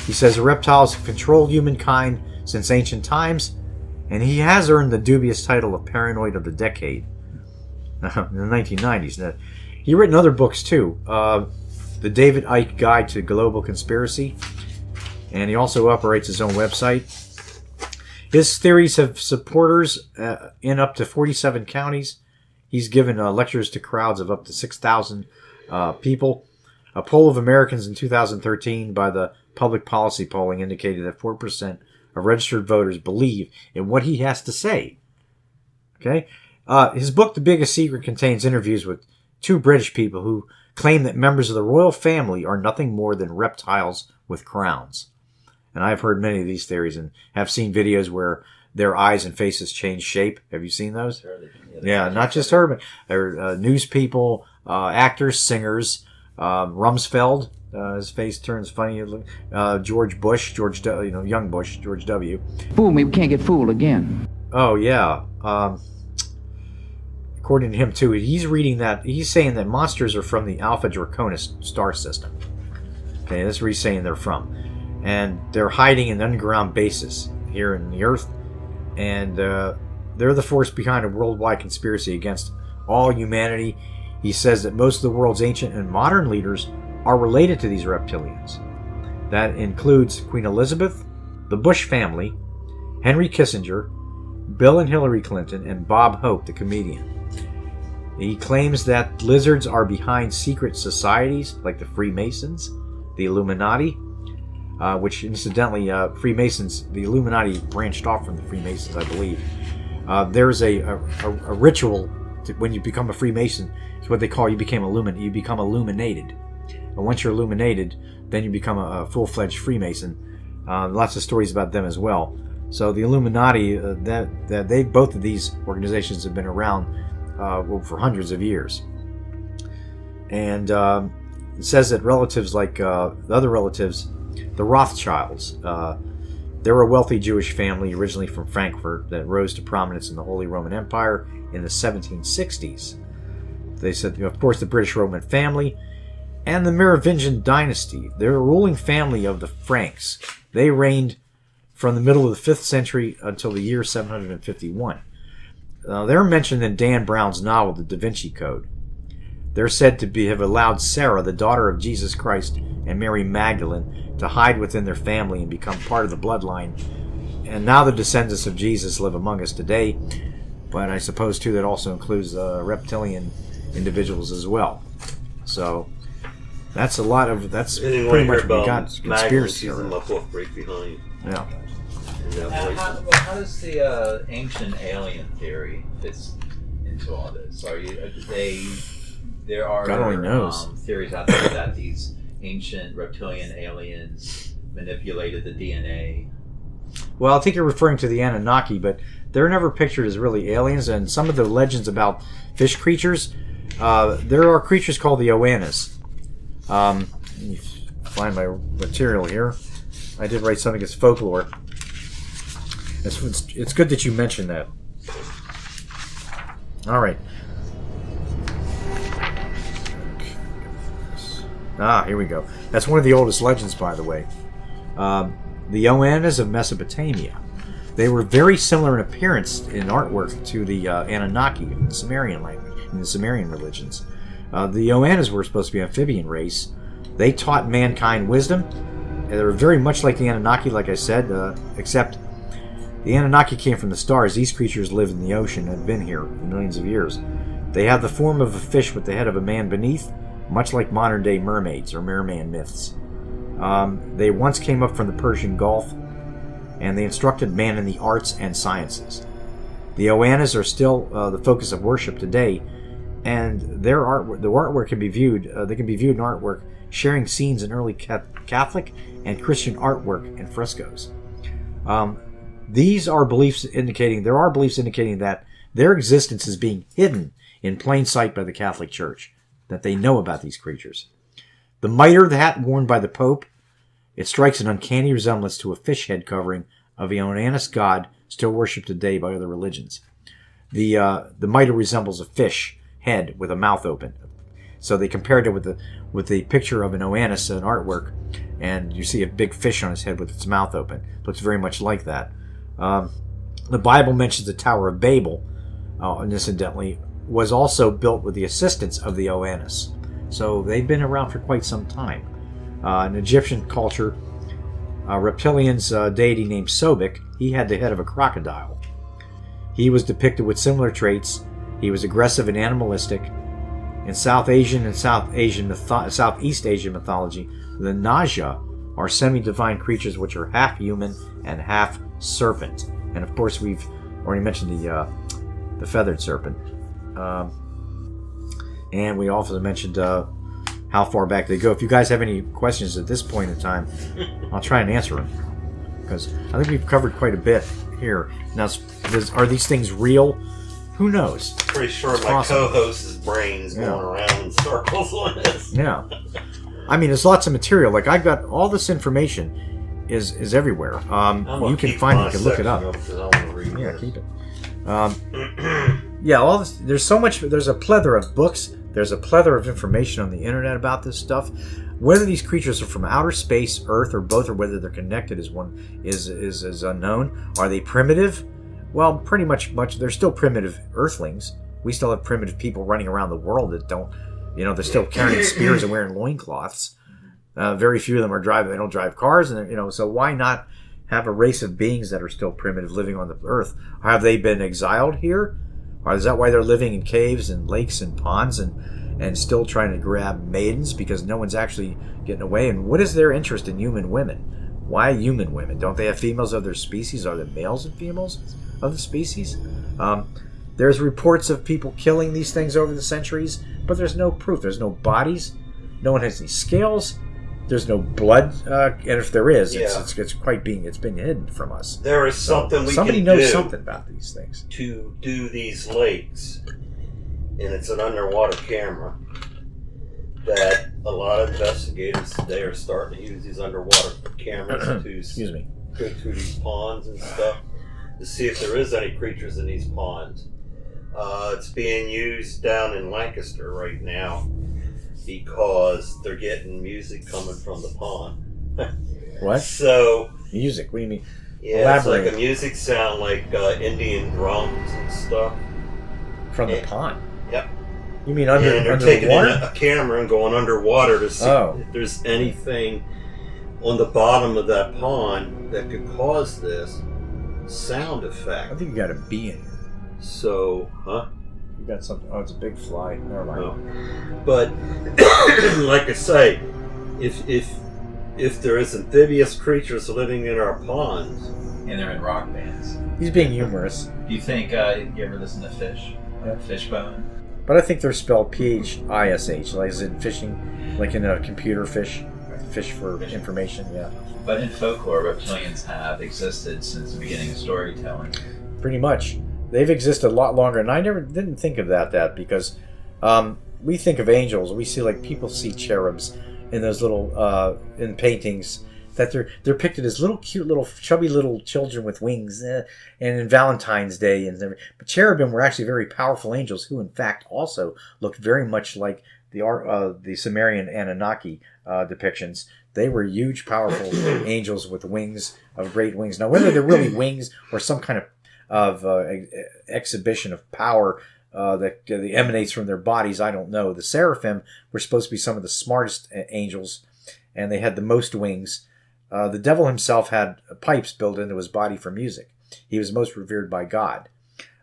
He says the reptiles have controlled humankind since ancient times, and he has earned the dubious title of Paranoid of the Decade in the 1990s. Now, he written other books too. The David Icke Guide to Global Conspiracy, and he also operates his own website. His theories have supporters in up to 47 counties. He's given lectures to crowds of up to 6,000 people. A poll of Americans in 2013 by the Public Policy Polling indicated that 4% of registered voters believe in what he has to say. Okay, his book, The Biggest Secret, contains interviews with two British people who claim that members of the royal family are nothing more than reptiles with crowns. And I've heard many of these theories and have seen videos where their eyes and faces change shape. Have you seen those? Yeah, not just her, but they're news people, actors, singers. Rumsfeld, his face turns funny. George Bush, young Bush, George W. Fool me, we can't get fooled again. Oh yeah. According to him too, he's saying that monsters are from the Alpha Draconis star system. Okay, that's where he's saying they're from, and they're hiding in underground bases here in the Earth, and they're the force behind a worldwide conspiracy against all humanity. He says that most of the world's ancient and modern leaders are related to these reptilians. That includes Queen Elizabeth, the Bush family, Henry Kissinger, Bill and Hillary Clinton, and Bob Hope, the comedian. He claims that lizards are behind secret societies like the Freemasons, the Illuminati, which incidentally, Freemasons, the Illuminati branched off from the Freemasons, I believe. There's a ritual when you become a Freemason. It's what they call you become illuminated. And once you're illuminated, then you become a full-fledged Freemason. Lots of stories about them as well. So the Illuminati, both of these organizations have been around for hundreds of years. And it says that relatives like the other relatives, the Rothschilds, they're a wealthy Jewish family originally from Frankfurt that rose to prominence in the Holy Roman Empire in the 1760s. They said, of course, the British Roman family and the Merovingian dynasty. They're a ruling family of the Franks. They reigned from the middle of the 5th century until the year 751. They're mentioned in Dan Brown's novel, The Da Vinci Code. They're said to have allowed Sarah, the daughter of Jesus Christ, and Mary Magdalene to hide within their family and become part of the bloodline. And now the descendants of Jesus live among us today, but I suppose too that also includes reptilian individuals as well. So that's a lot of pretty much what we got. Conspiracy. My book right behind. Yeah. How does the ancient alien theory fits into all this? There are God only knows. Theories out there that these ancient reptilian aliens manipulated the DNA. Well, I think you're referring to the Anunnaki, but they're never pictured as really aliens. And some of the legends about fish creatures, there are creatures called the Oannes. Let me find my material here. I did write something as folklore. It's good that you mentioned that. All right. Here we go. That's one of the oldest legends, by the way. The Oannes of Mesopotamia. They were very similar in appearance in artwork to the Anunnaki in the Sumerian language, in the Sumerian religions. The Oannes were supposed to be an amphibian race. They taught mankind wisdom. They were very much like the Anunnaki, like I said, except the Anunnaki came from the stars. These creatures lived in the ocean and have been here for millions of years. They have the form of a fish with the head of a man beneath, much like modern-day mermaids or merman myths. They once came up from the Persian Gulf, and they instructed man in the arts and sciences. The Oannes are still the focus of worship today, and the artwork can be viewed. They can be viewed in artwork, sharing scenes in early Catholic and Christian artwork and frescoes. There are beliefs indicating that their existence is being hidden in plain sight by the Catholic Church, that they know about these creatures. The mitre, the hat worn by the Pope, it strikes an uncanny resemblance to a fish head covering of the Oannes god still worshipped today by other religions. The mitre resembles a fish head with a mouth open. So they compared it with the picture of an Oannes, an artwork, and you see a big fish on his head with its mouth open. Looks very much like that. The Bible mentions the Tower of Babel, and incidentally, was also built with the assistance of the Oannes. So they've been around for quite some time. In Egyptian culture, reptilian's deity named Sobek, he had the head of a crocodile. He was depicted with similar traits. He was aggressive and animalistic. In South Asian and Southeast Asian mythology, the Naja are semi-divine creatures which are half human and half serpent. And of course, we've already mentioned the feathered serpent. And we also mentioned how far back they go. If you guys have any questions at this point in time, I'll try and answer them, because I think we've covered quite a bit here. Now, are these things real? Who knows? Pretty sure my co-host's brain's going around in circles on this. Yeah. I mean, there's lots of material. Like, I've got all this information is everywhere. You can find it. You can look it up. Yeah, keep it. Yeah, all this. There's so much. There's a plethora of books. There's a plethora of information on the internet about this stuff. Whether these creatures are from outer space, Earth, or both, or whether they're connected is unknown. Are they primitive? Well, pretty much. They're still primitive Earthlings. We still have primitive people running around the world that don't. They're still carrying spears and wearing loincloths. Very few of them are driving. They don't drive cars, and so why not have a race of beings that are still primitive living on the Earth? Have they been exiled here? Or is that why they're living in caves and lakes and ponds and still trying to grab maidens because no one's actually getting away? And what is their interest in human women? Why human women? Don't they have females of their species? Are there males and females of the species? There's reports of people killing these things over the centuries, but there's no proof. There's no bodies. No one has any scales. There's no blood, and if there is, it's been hidden from us. There is something somebody knows something about these things to do these lakes, and it's an underwater camera that a lot of investigators today are starting to use these underwater cameras to go through these ponds and stuff to see if there is any creatures in these ponds. It's being used down in Lancaster right now, because they're getting music coming from the pond. What? So music? What do you mean? Yeah, elaborate. It's like a music sound, like Indian drums and stuff. From the pond? Yep. You mean under and they're the taking water? in a camera and going underwater to see Oh. if there's anything on the bottom of that pond that could cause this sound I effect. think you got a bee in here. So, huh? You got something. Oh, it's a big fly. Never mind. No. But like I say, if there is amphibious creatures living in our ponds, And they're in rock bands. He's being humorous. Do you think you ever listen to Fish? Yeah. Fishbone? But I think they're spelled PHISH, like as in fishing, like in a computer fish for information, yeah. But in folklore, reptilians have existed since the beginning of storytelling. Pretty much. They've existed a lot longer, and I didn't think of that because we think of angels, we see like people see cherubs in those little in paintings that they're depicted as little cute little chubby little children with wings, and in Valentine's Day and everything. But cherubim were actually very powerful angels who in fact also looked very much like the Sumerian Anunnaki depictions. They were huge, powerful angels with wings of great wings. Now, whether they're really wings or some kind of exhibition of power that emanates from their bodies, I don't know. The seraphim were supposed to be some of the smartest angels, and they had the most wings. The devil himself had pipes built into his body for music. He was most revered by God.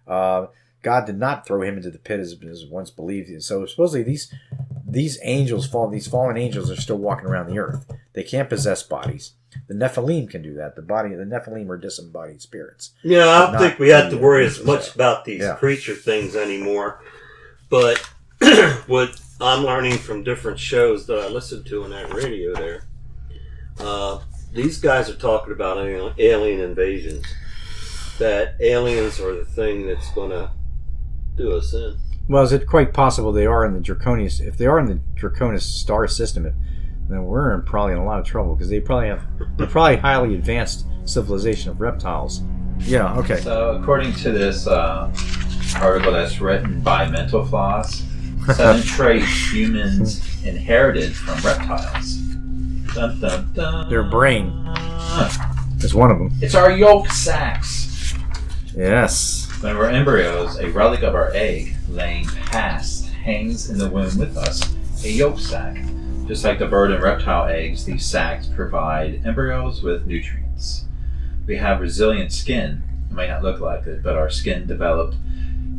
God did not throw him into the pit as once believed. So supposedly these fallen angels are still walking around the earth. They can't possess bodies. The Nephilim can do that. The Nephilim are disembodied spirits. yeah, I don't think we have to worry as much possessed. about these Yeah. creature things anymore. But what I'm learning from different shows that I listen to on that radio there, these guys are talking about alien invasions. That aliens are the thing that's going to do us in. Well, is it quite possible they are in the Draconius? If they are in the Draconis star system, then we're probably in a lot of trouble because they're probably highly advanced civilization of reptiles. Yeah. Okay. So, according to this article that's written by Mental Floss, 7 traits humans inherited from reptiles. Dun, dun, dun. Their brain is one of them. It's our yolk sacs. Yes. When we're embryos, a relic of our egg, laying past, hangs in the womb with us, a yolk sac. Just like the bird and reptile eggs, these sacs provide embryos with nutrients. We have resilient skin. It might not look like it, but our skin developed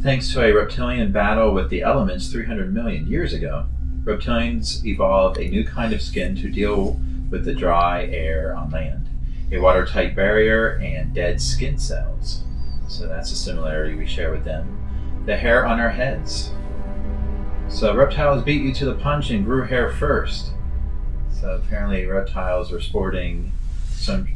thanks to a reptilian battle with the elements 300 million years ago. Reptilians evolved a new kind of skin to deal with the dry air on land, a watertight barrier and dead skin cells. So that's a similarity we share with them. The hair on our heads. So reptiles beat you to the punch and grew hair first. So apparently reptiles were sporting some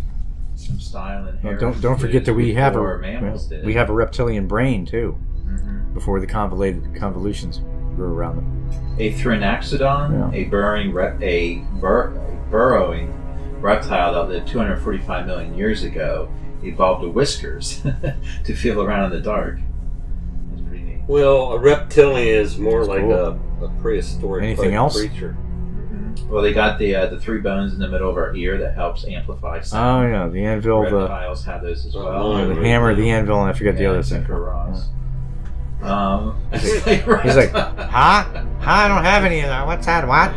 style and hair. Don't forget that we have mammals did. a reptilian brain too. Mm-hmm. Before the convolutions grew around them. A Thrinaxodon, a burrowing reptile that lived 245 million years ago, evolved the whiskers to feel around in the dark. That's pretty neat. Well, a reptilian is more like cool. a prehistoric Anything type else? creature. Mm-hmm. Well, they got the 3 bones in the middle of our ear that helps amplify sound. Oh yeah, the anvil, Reptiles have those as well. the hammer, the anvil, and I forget the other thing. except for Ross. He's like, huh? I don't have any of that. What's that? What?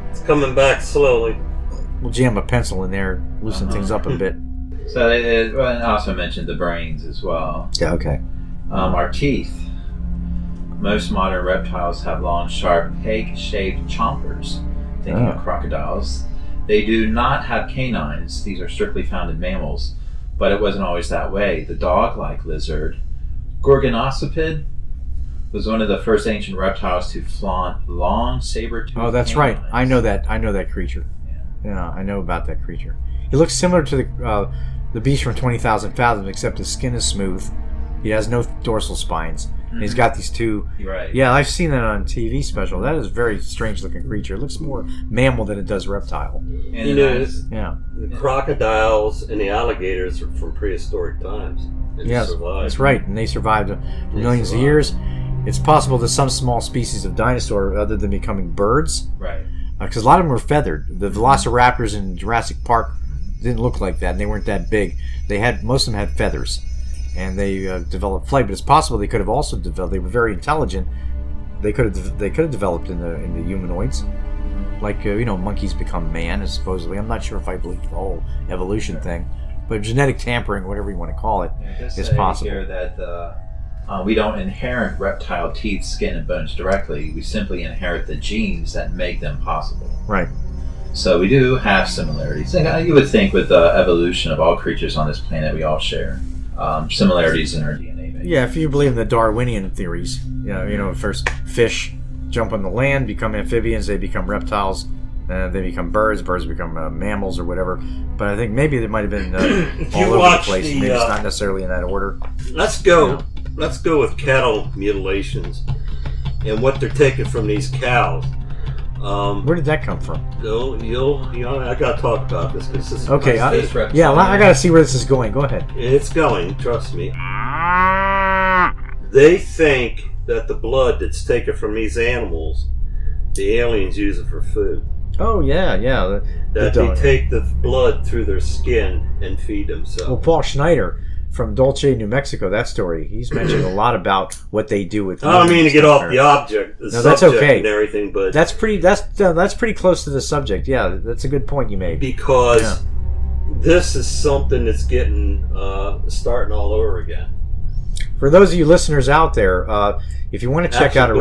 It's coming back slowly. We'll jam a pencil in there, loosen things up a bit. So they also mentioned the brains as well. Yeah, okay. Our teeth. Most modern reptiles have long, sharp, peg-shaped chompers. Thinking of crocodiles. They do not have canines. These are strictly found in mammals. But it wasn't always that way. The dog-like lizard, Gorgonoscopid, was one of the first ancient reptiles to flaunt long saber-toothed Oh, that's canines. right. I know that creature. Yeah, I know about that creature. He looks similar to the beast from 20,000 Fathoms, except his skin is smooth. He has no dorsal spines. And he's got these 2. Right. Yeah, I've seen that on TV special. That is a very strange looking creature. It looks more mammal than it does reptile. And You know, Yeah. the crocodiles and the alligators are from prehistoric times. And Yes, survived. that's right. And they survived for millions of years. It's possible that some small species of dinosaur, other than becoming birds, Right. because a lot of them were feathered. The velociraptors in Jurassic Park didn't look like that, and they weren't that big. Most of them had feathers, and they developed flight. But it's possible they could have also developed. They were very intelligent, they could have developed in the humanoids, like monkeys become man, supposedly. I'm not sure if I believe the whole evolution thing, but genetic tampering, whatever you want to call it, is possible. Here that we don't inherit reptile teeth, skin, and bones directly. We simply inherit the genes that make them possible. Right. So we do have similarities. And you would think with the evolution of all creatures on this planet, we all share similarities in our DNA. Maybe. Yeah, if you believe in the Darwinian theories, first fish jump on the land, become amphibians, they become reptiles, they become birds become mammals or whatever. But I think maybe they might have been all over the place. Maybe it's not necessarily in that order. Let's go with cattle mutilations and what they're taking from these cows. Where did that come from? I gotta talk about this because this is okay. I gotta see where this is going. Go ahead. It's going. Trust me. They think that the blood that's taken from these animals, the aliens use it for food. Oh yeah. That they take the blood through their skin and feed themselves. Well, Paul Schneider from Dulce, New Mexico, that story, he's mentioned a lot about what they do with. I don't mean to get off the subject that's okay. And everything, but that's pretty close to the subject. Yeah, that's a good point you made. Because this is something that's getting starting all over again. For those of you listeners out there, if you want to check out a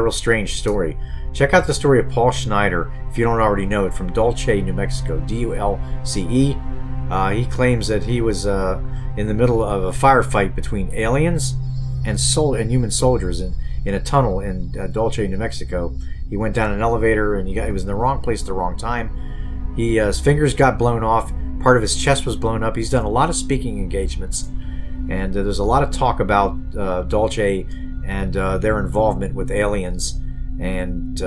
real strange story, check out the story of Paul Schneider. If you don't already know it, from Dulce, New Mexico, Dulce. He claims that he was in the middle of a firefight between aliens and human soldiers in a tunnel in Dulce, New Mexico. He went down an elevator and he was in the wrong place at the wrong time. His fingers got blown off. Part of his chest was blown up. He's done a lot of speaking engagements, and there's a lot of talk about Dulce and their involvement with aliens and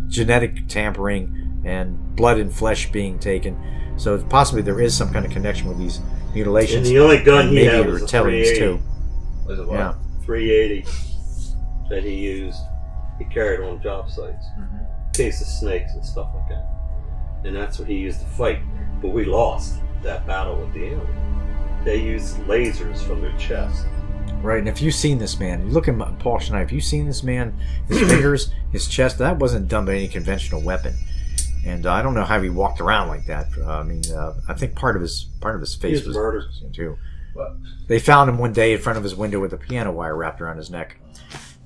genetic tampering and blood and flesh being taken. So possibly there is some kind of connection with these mutilations. And the only gun he had was a 380. Too. Was it what? Yeah. 380 that he used. He carried on job sites. In case of snakes and stuff like that. And that's what he used to fight. But we lost that battle with the alien. They used lasers from their chest. Right, and if you've seen this man, you look at Paul Schneider, if you've seen this man, his fingers, his chest, that wasn't done by any conventional weapon. And I don't know how he walked around like that. I think part of his face was murdered too. They found him one day in front of his window with a piano wire wrapped around his neck.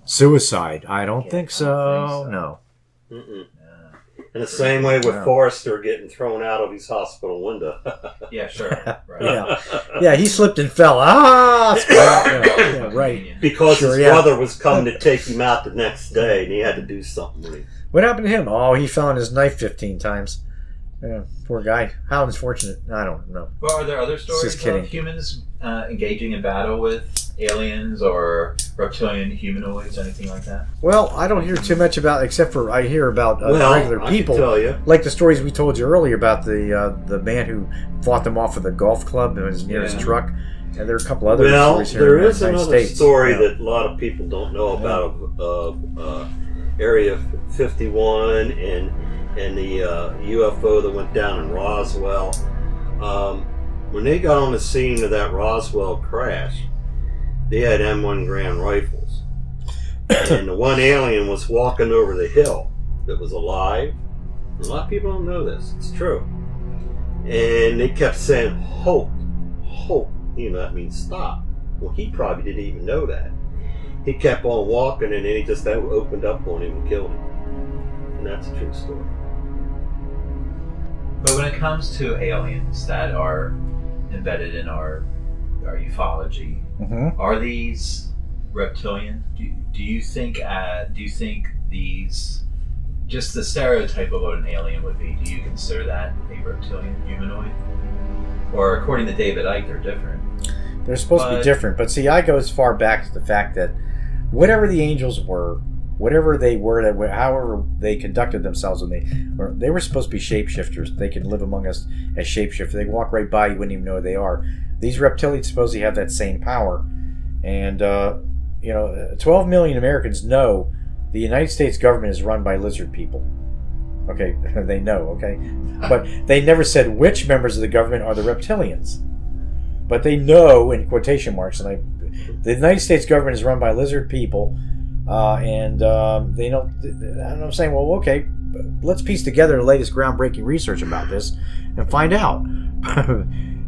Suicide? I don't think so. No. Mm-mm. In the same way with Forrester getting thrown out of his hospital window. Yeah, sure. Right. Yeah, he slipped and fell. Right. Because his brother was coming to take him out the next day, and he had to do something with him. What happened to him? Oh, he fell on his knife 15 times. Yeah, poor guy. How unfortunate. I don't know. Well, are there other stories of humans engaging in battle with aliens or reptilian humanoids, anything like that? Well, I don't hear too much about, except for I hear about regular people. I can tell you. Like the stories we told you earlier about the man who fought them off with a golf club and was near his truck. And there are a couple other stories here in the United States. Story that a lot of people don't know about Area 51 and the UFO that went down in Roswell. When they got on the scene of that Roswell crash, they had M1 Grand rifles. And the one alien was walking over the hill that was alive. A lot of people don't know this. It's true. And they kept saying, "Hope, hope." That means stop. Well, he probably didn't even know that. He kept on walking, and then he just opened up on him and killed him. And that's a true story. But when it comes to aliens that are embedded in our ufology, are these reptilian? Do you think these, just the stereotype of what an alien would be, do you consider that a reptilian humanoid? Or according to David Icke, they're different? They're supposed to be different, but see, I go as far back to the fact that whatever the angels were, whatever they were, however they conducted themselves, when they were supposed to be shapeshifters. They can live among us as shapeshifters. They walk right by, you wouldn't even know who they are. These reptilians supposedly have that same power, and 12 million Americans know the United States government is run by lizard people. Okay, they know. Okay, but they never said which members of the government are the reptilians. But they know, in quotation marks, the United States government is run by lizard people. and they don't. And I'm saying, well, okay, let's piece together the latest groundbreaking research about this and find out.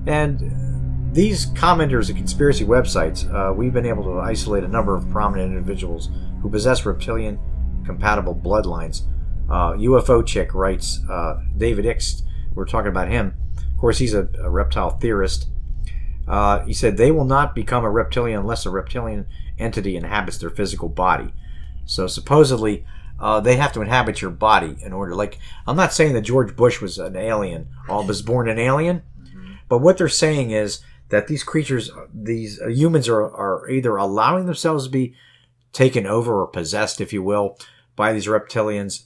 And these commenters at conspiracy websites, we've been able to isolate a number of prominent individuals who possess reptilian compatible bloodlines. UFO Chick writes, David Icks, we're talking about him. Of course, he's a reptile theorist. He said they will not become a reptilian unless a reptilian entity inhabits their physical body. So supposedly, they have to inhabit your body in order. Like, I'm not saying that George Bush was an alien, was born an alien, but what they're saying is that these creatures, these humans are either allowing themselves to be taken over or possessed, if you will, by these reptilians,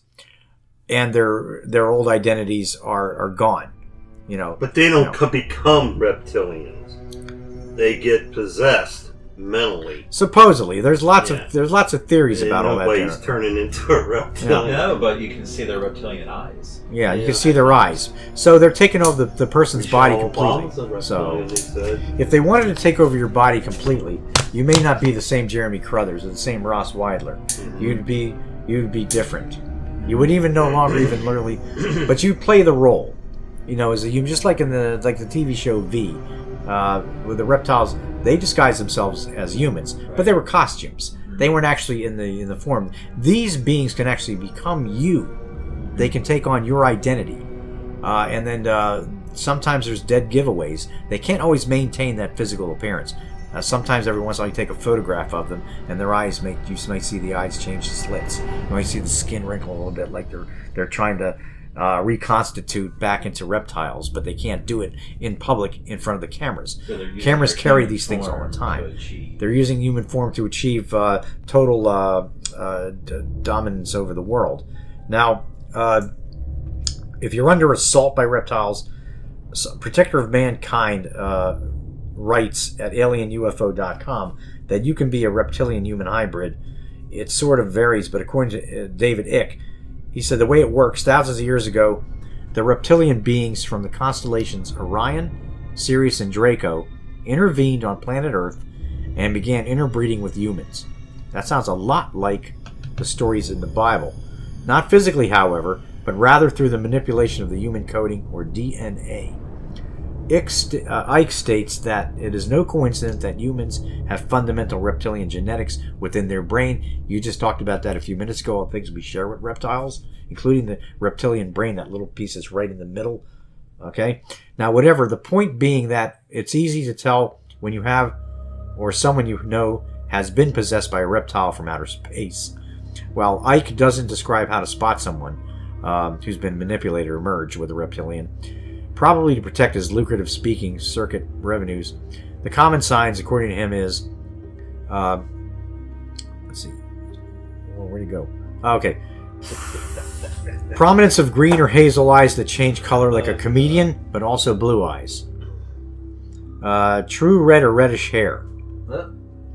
and their old identities are gone. But they don't become reptilians. They get possessed mentally. Supposedly, there's lots of theories about all that. Nobody's turning into a reptilian. No, but you can see their reptilian eyes. Yeah, you can see their eyes. So they're taking over the person's body completely. So if they wanted to take over your body completely, you may not be the same Jeremy Crothers or the same Ross Weidler. You'd be different. You would even no longer even literally, but you play the role. As a human, just like in the TV show V, with the reptiles, they disguised themselves as humans, but they were costumes. They weren't actually in the form. These beings can actually become you. They can take on your identity, and then sometimes there's dead giveaways. They can't always maintain that physical appearance. Sometimes every once in a while you take a photograph of them, and their eyes you might see the eyes change the slits. You might see the skin wrinkle a little bit, like they're trying to reconstitute back into reptiles, but they can't do it in public in front of the cameras. So cameras carry these things all the time. They're using human form to achieve total dominance over the world. Now, if you're under assault by reptiles, Protector of Mankind writes at alienufo.com that you can be a reptilian-human hybrid. It sort of varies, but according to David Icke, he said the way it works, thousands of years ago, the reptilian beings from the constellations Orion, Sirius, and Draco intervened on planet Earth and began interbreeding with humans. That sounds a lot like the stories in the Bible. Not physically, however, but rather through the manipulation of the human coding, or DNA. Icke states that it is no coincidence that humans have fundamental reptilian genetics within their brain. You just talked about that a few minutes ago, all things we share with reptiles, including the reptilian brain, that little piece is right in the middle. Okay? Now, whatever, the point being that it's easy to tell when you have, or someone you know has been possessed by a reptile from outer space. Well, Icke doesn't describe how to spot someone who's been manipulated or merged with a reptilian, probably to protect his lucrative speaking circuit revenues. The common signs, according to him, is let's see, where'd he go? Okay. Prominence of green or hazel eyes that change color like a comedian, but also blue eyes. True red or reddish hair.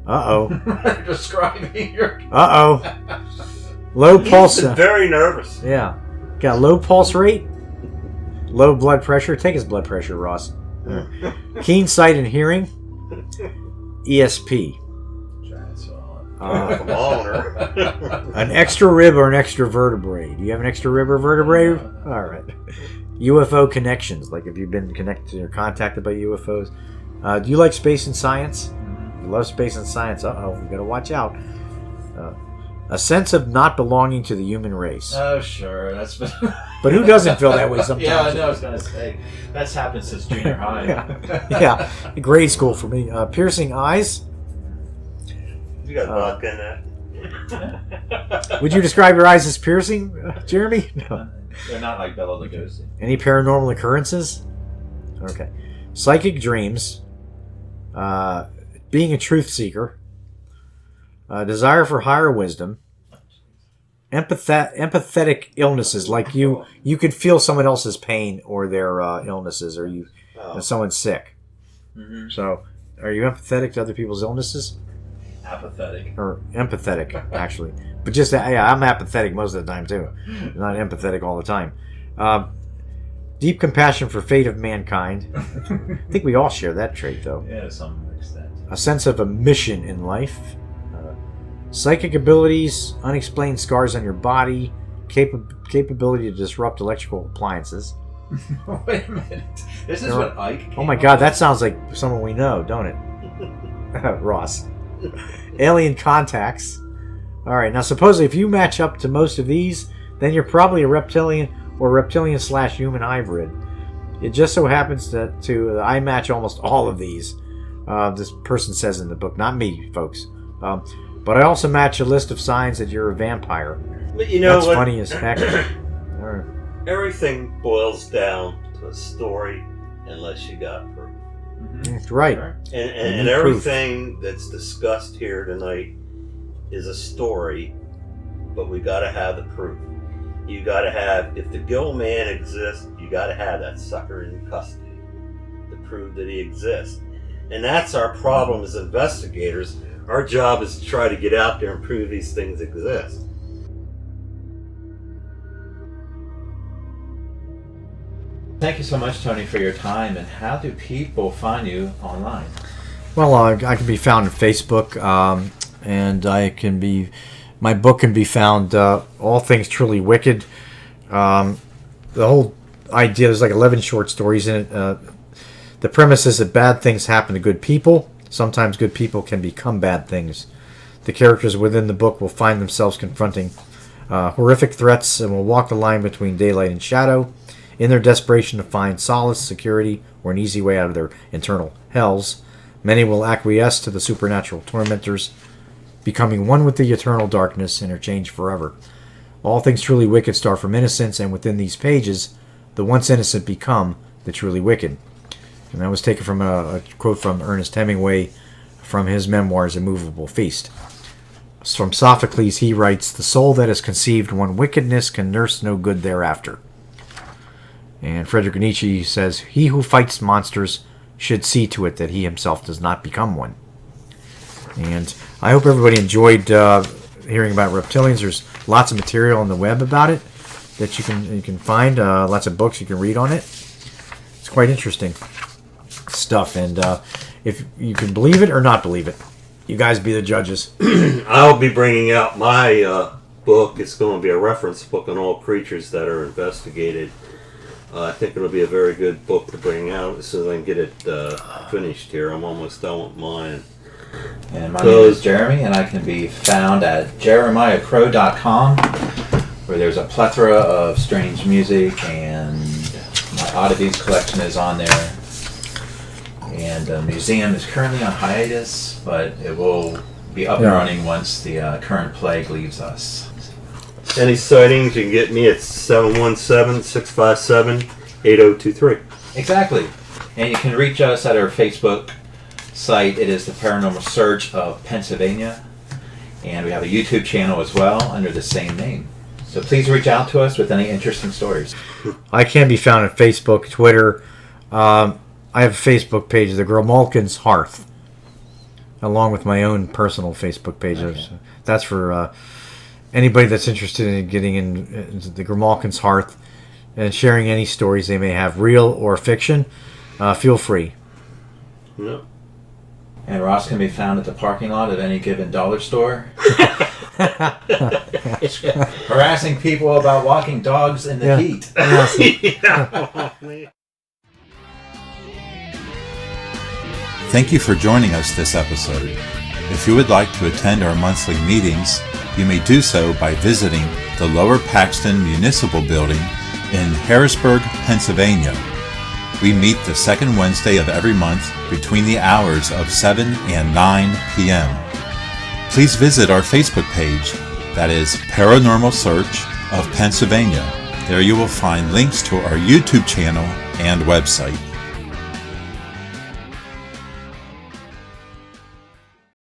Uh-oh. Describing your... Uh-oh. Low pulse... very nervous. Yeah. Got a low pulse rate. Low blood pressure. Take his blood pressure, Ross. Keen sight and hearing. ESP. An extra rib or an extra vertebrae. Do you have an extra rib or vertebrae? All right. UFO connections. Like if you've been connected or contacted by UFOs. Do you like space and science? You love space and science. Uh-oh. You got to watch out. A sense of not belonging to the human race. Oh, sure. That's been... But who doesn't feel that way sometimes? Yeah, I know. I was going to say. That's happened since junior high. Yeah. Grade school for me. Piercing eyes. You got vodka in that. Would you describe your eyes as piercing, Jeremy? No. They're not like Bela Lugosi. Any paranormal occurrences? Okay. Psychic dreams. Being a truth seeker. Desire for higher wisdom. Empathetic illnesses, like you could feel someone else's pain or their illnesses, or if someone's sick. Mm-hmm. So, are you empathetic to other people's illnesses? Apathetic. Or empathetic, actually. But just, yeah, I'm apathetic most of the time, too. Not empathetic all the time. Deep compassion for fate of mankind. I think we all share that trait, though. Yeah, to some extent. A sense of a mission in life. Psychic abilities, unexplained scars on your body, capability to disrupt electrical appliances. Wait a minute. This is what Ike. Oh my God, that sounds like someone we know, don't it? Ross. Alien contacts. All right, now supposedly if you match up to most of these, then you're probably a reptilian or reptilian/human hybrid. It just so happens that I match almost all of these. This person says in the book, not me, folks. But I also match a list of signs that you're a vampire. But you know That's what? funny as heck. Everything boils down to a story unless you got proof. That's right. And everything that's discussed here tonight is a story, but we got to have the proof. You got to have, if the Gill Man exists, you got to have that sucker in custody to prove that he exists. And that's our problem as investigators. Our job is to try to get out there and prove these things exist. Thank you so much, Tony, for your time. And how do people find you online? Well, I can be found on Facebook, and my book can be found, All Things Truly Wicked. The whole idea, there's like 11 short stories in it. The premise is that bad things happen to good people. Sometimes good people can become bad things. The characters within the book will find themselves confronting horrific threats and will walk the line between daylight and shadow. In their desperation to find solace, security, or an easy way out of their internal hells, many will acquiesce to the supernatural tormentors, becoming one with the eternal darkness and are changed forever. All things truly wicked start from innocence, and within these pages, the once innocent become the truly wicked. And that was taken from a quote from Ernest Hemingway from his memoirs, A Movable Feast. From Sophocles, he writes, "The soul that has conceived one wickedness can nurse no good thereafter." And Friedrich Nietzsche says, "He who fights monsters should see to it that he himself does not become one." And I hope everybody enjoyed hearing about reptilians. There's lots of material on the web about it that you can find. Lots of books you can read on it. It's quite interesting stuff. And if you can believe it or not believe it, you guys be the judges. I'll be bringing out my book. It's going to be a reference book on all creatures that are investigated. I think it'll be a very good book to bring out as soon as I can get it finished here. I'm almost done with mine. And my name is Jeremy, and I can be found at jeremiahcrow.com, where there's a plethora of strange music, and my oddities collection is on there. And the museum is currently on hiatus, but it will be up and running once the current plague leaves us. Any sightings, you can get me at 717-657-8023. Exactly. And you can reach us at our Facebook site. It is the Paranormal Search of Pennsylvania. And we have a YouTube channel as well under the same name. So please reach out to us with any interesting stories. I can be found on Facebook, Twitter. I have a Facebook page, The Grimalkin's Hearth, along with my own personal Facebook page. Okay. That's for anybody that's interested in getting into the Grimalkin's Hearth and sharing any stories they may have, real or fiction. Feel free. No. And Ross can be found at the parking lot of any given dollar store. Harassing people about walking dogs in the heat. Thank you for joining us this episode. If you would like to attend our monthly meetings, you may do so by visiting the Lower Paxton Municipal Building in Harrisburg, Pennsylvania. We meet the second Wednesday of every month between the hours of 7 and 9 p.m. Please visit our Facebook page, that is Paranormal Search of Pennsylvania. There you will find links to our YouTube channel and website.